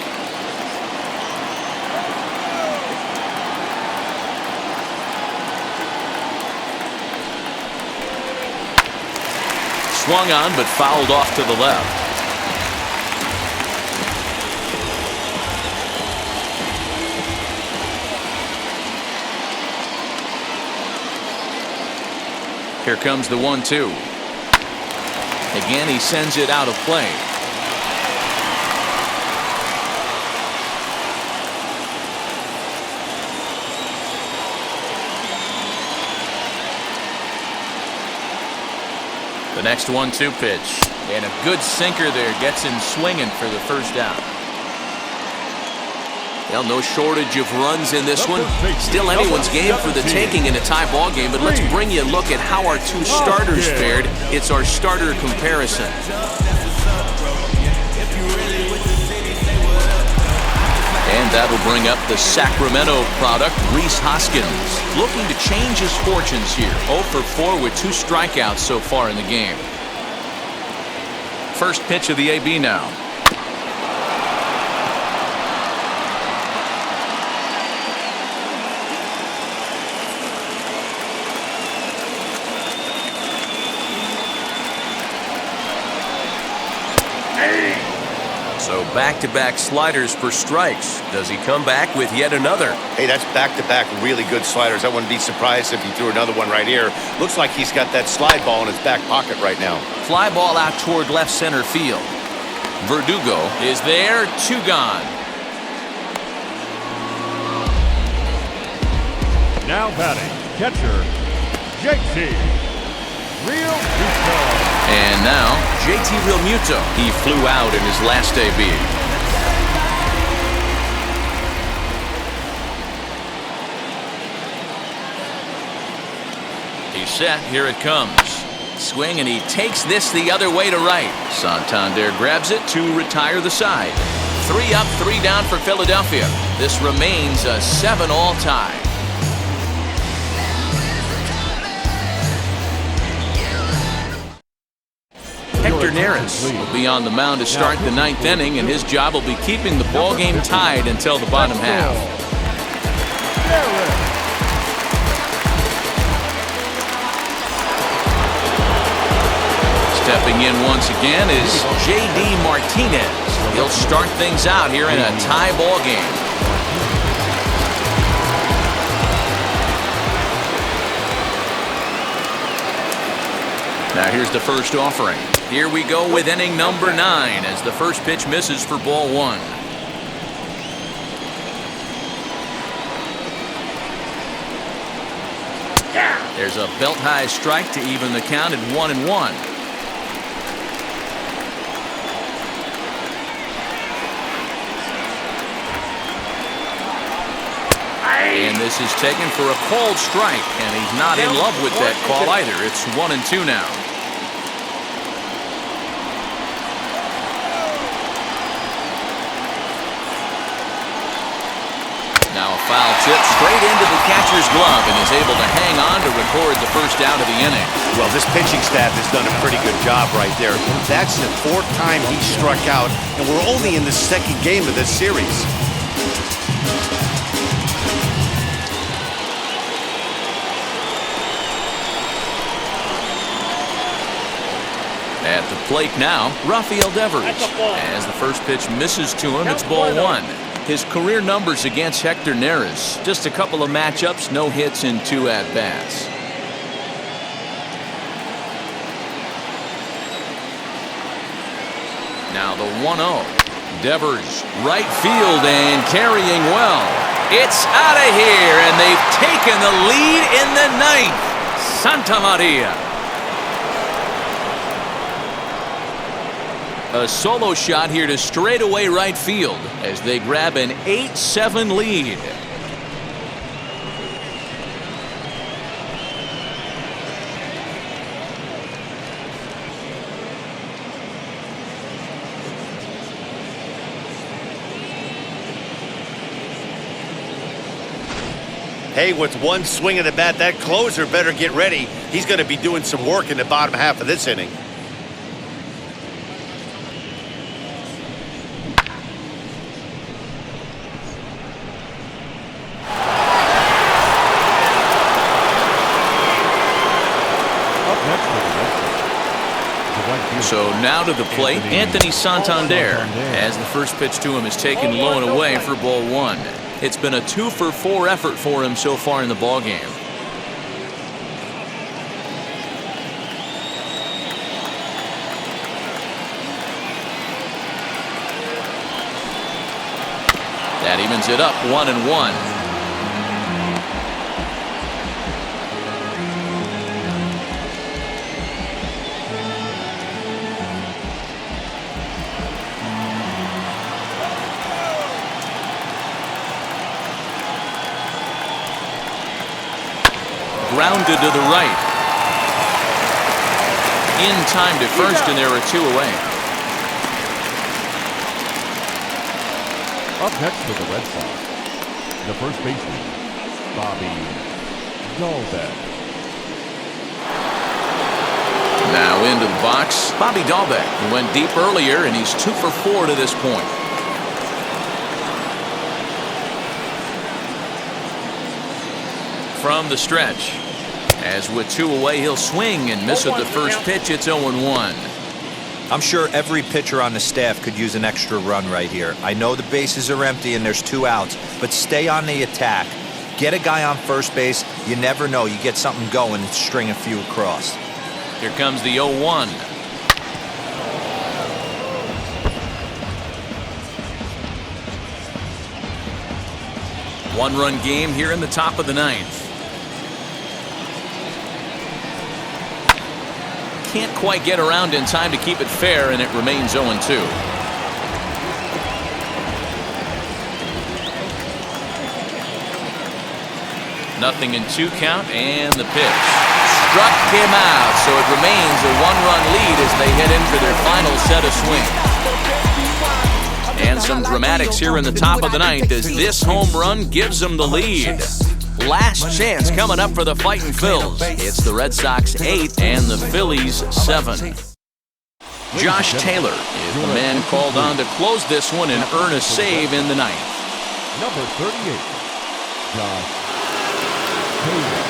Swung on, but fouled off to the left. Here comes the 1-2. Again, he sends it out of play. The next 1-2 pitch, and a good sinker there gets him swinging for the first out. Well, no shortage of runs in this one. Still anyone's game for the taking in a tie ball game, but let's bring you a look at how our 2 starters fared. It's our starter comparison. And that'll bring up the Sacramento product, Rhys Hoskins, looking to change his fortunes here. 0 for 4 with 2 strikeouts so far in the game. First pitch of the AB now. So back-to-back sliders for strikes. Does he come back with yet another? Hey, that's back-to-back really good sliders. I wouldn't be surprised if he threw another one right here. Looks like he's got that slide ball in his back pocket right now. Fly ball out toward left center field. Verdugo is there, 2 gone. Now batting, catcher, JT Realmuto. And now, JT Realmuto. He flew out in his last AB. He's set. Here it comes. Swing, and he takes this the other way to right. Santander grabs it to retire the side. 3 up, 3 down for Philadelphia. This remains a 7-all tie. Will be on the mound to start the 9th inning, and his job will be keeping the ball game tied until the bottom half. Stepping in once again is J.D. Martinez. He'll start things out here in a tie ball game. Now here's the first offering. Here we go with inning number 9 as the first pitch misses for ball 1. There's a belt-high strike to even the count at 1-1. And this is taken for a called strike, and he's not in love with that call either. It's 1-2 now. Now a foul tip straight into the catcher's glove, and is able to hang on to record the first out of the inning. Well, this pitching staff has done a pretty good job right there. That's the 4th time he struck out, and we're only in the 2nd game of this series. At the plate now, Rafael Devers. As the first pitch misses to him, it's ball 1. His career numbers against Hector Neris, just a couple of matchups, no hits in 2 at-bats. Now the 1-0. Devers, right field and carrying well. It's out of here, and they've taken the lead in the 9th. Santa Maria. A solo shot here to straightaway right field as they grab an 8-7 lead. Hey, with one swing of the bat, that closer better get ready. He's going to be doing some work in the bottom half of this inning. So now to the plate, Anthony Santander, as the first pitch to him is taken low and away for ball 1. It's been a 2-for-4 effort for him so far in the ballgame. That evens it up 1-1. Grounded to the right. In time to first, and there are 2 away. Up next for the Red Sox, the first baseman, Bobby Dalbec. Now into the box, Bobby Dalbec, who went deep earlier, and he's 2-for-4 to this point. From the stretch. As with 2 away, he'll swing and miss at the first pitch. It's 0-1. I'm sure every pitcher on the staff could use an extra run right here. I know the bases are empty and there's 2 outs, but stay on the attack. Get a guy on first base. You never know. You get something going and string a few across. Here comes the 0-1. One-run game here in the top of the 9th. Can't quite get around in time to keep it fair, and it remains 0-2. Nothing in 2 count, and the pitch. Struck him out, so it remains a 1-run lead as they head in for their final set of swings. And some dramatics here in the top of the 9th as this home run gives them the lead. Last chance coming up for the Fightin' Phils. It's the Red Sox 8 and the Phillies 7. Josh Taylor is the man called on to close this one and earn a save in the 9th. Number 38, Josh Taylor.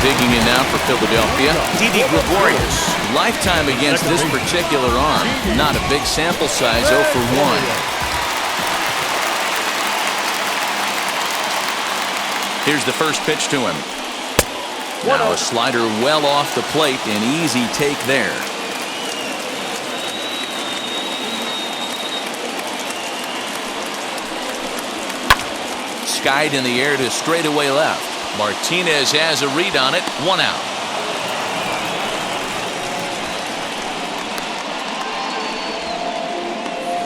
Digging in now for Philadelphia, Diddy Gregorius. Lifetime against this particular arm. Not a big sample size, 0-for-1. Here's the first pitch to him. Now a slider well off the plate, an easy take there. Skied in the air to straightaway left. Martinez has a read on it, 1 out.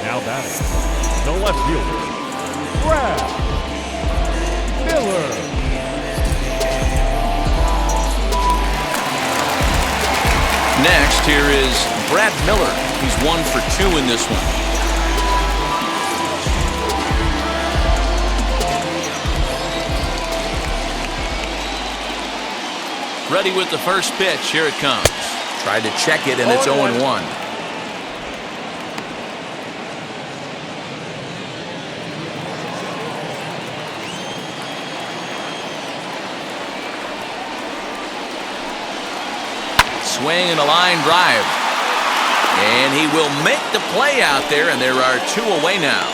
Now batting, the left fielder, Brad Miller. Next, here is Brad Miller. He's 1 for 2 in this one. Ready with the first pitch. Here it comes. Tried to check it, and it's 0-1. Swing and a line drive. And he will make the play out there, and there are 2 away now.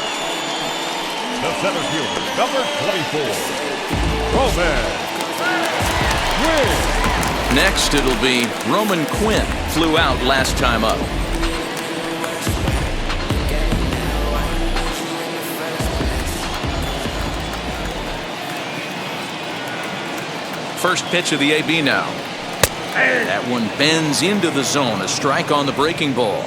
The center fielder, number 24, Roman Quinn. Next, it'll be Roman Quinn. Flew out last time up. First pitch of the AB now. That one bends into the zone. A strike on the breaking ball.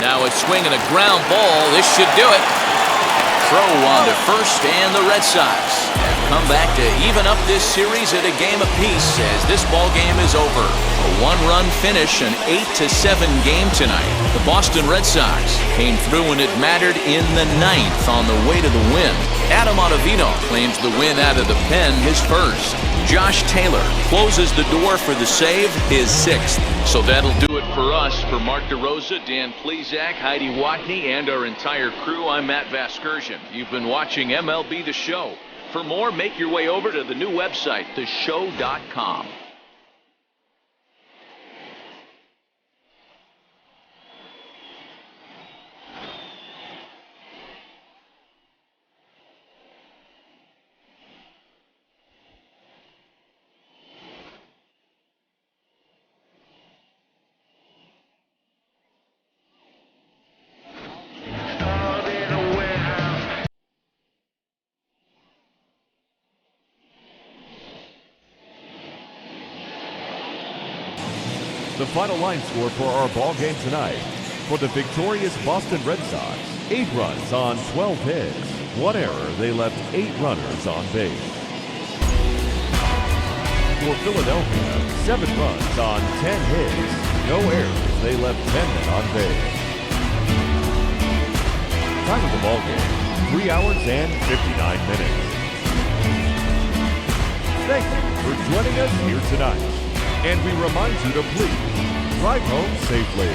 Now a swing and a ground ball. This should do it. Throw on to first, and the Red Sox have come back to even up this series at a game apiece as this ball game is over. A 1-run finish, an 8-7 game tonight. The Boston Red Sox came through when it mattered in the 9th on the way to the win. Adam Ottavino claims the win out of the pen, his first. Josh Taylor closes the door for the save, his 6th. So that'll do it for us. For Mark DeRosa, Dan Plesac, Heidi Watney, and our entire crew, I'm Matt Vasgersian. You've been watching MLB The Show. For more, make your way over to the new website, theshow.com. The final line score for our ball game tonight. For the victorious Boston Red Sox, 8 runs on 12 hits. 1 error, they left 8 runners on base. For Philadelphia, 7 runs on 10 hits. No errors, they left 10 men on base. Time of the ball game, 3 hours and 59 minutes. Thank you for joining us here tonight. And we remind you to please drive home safely.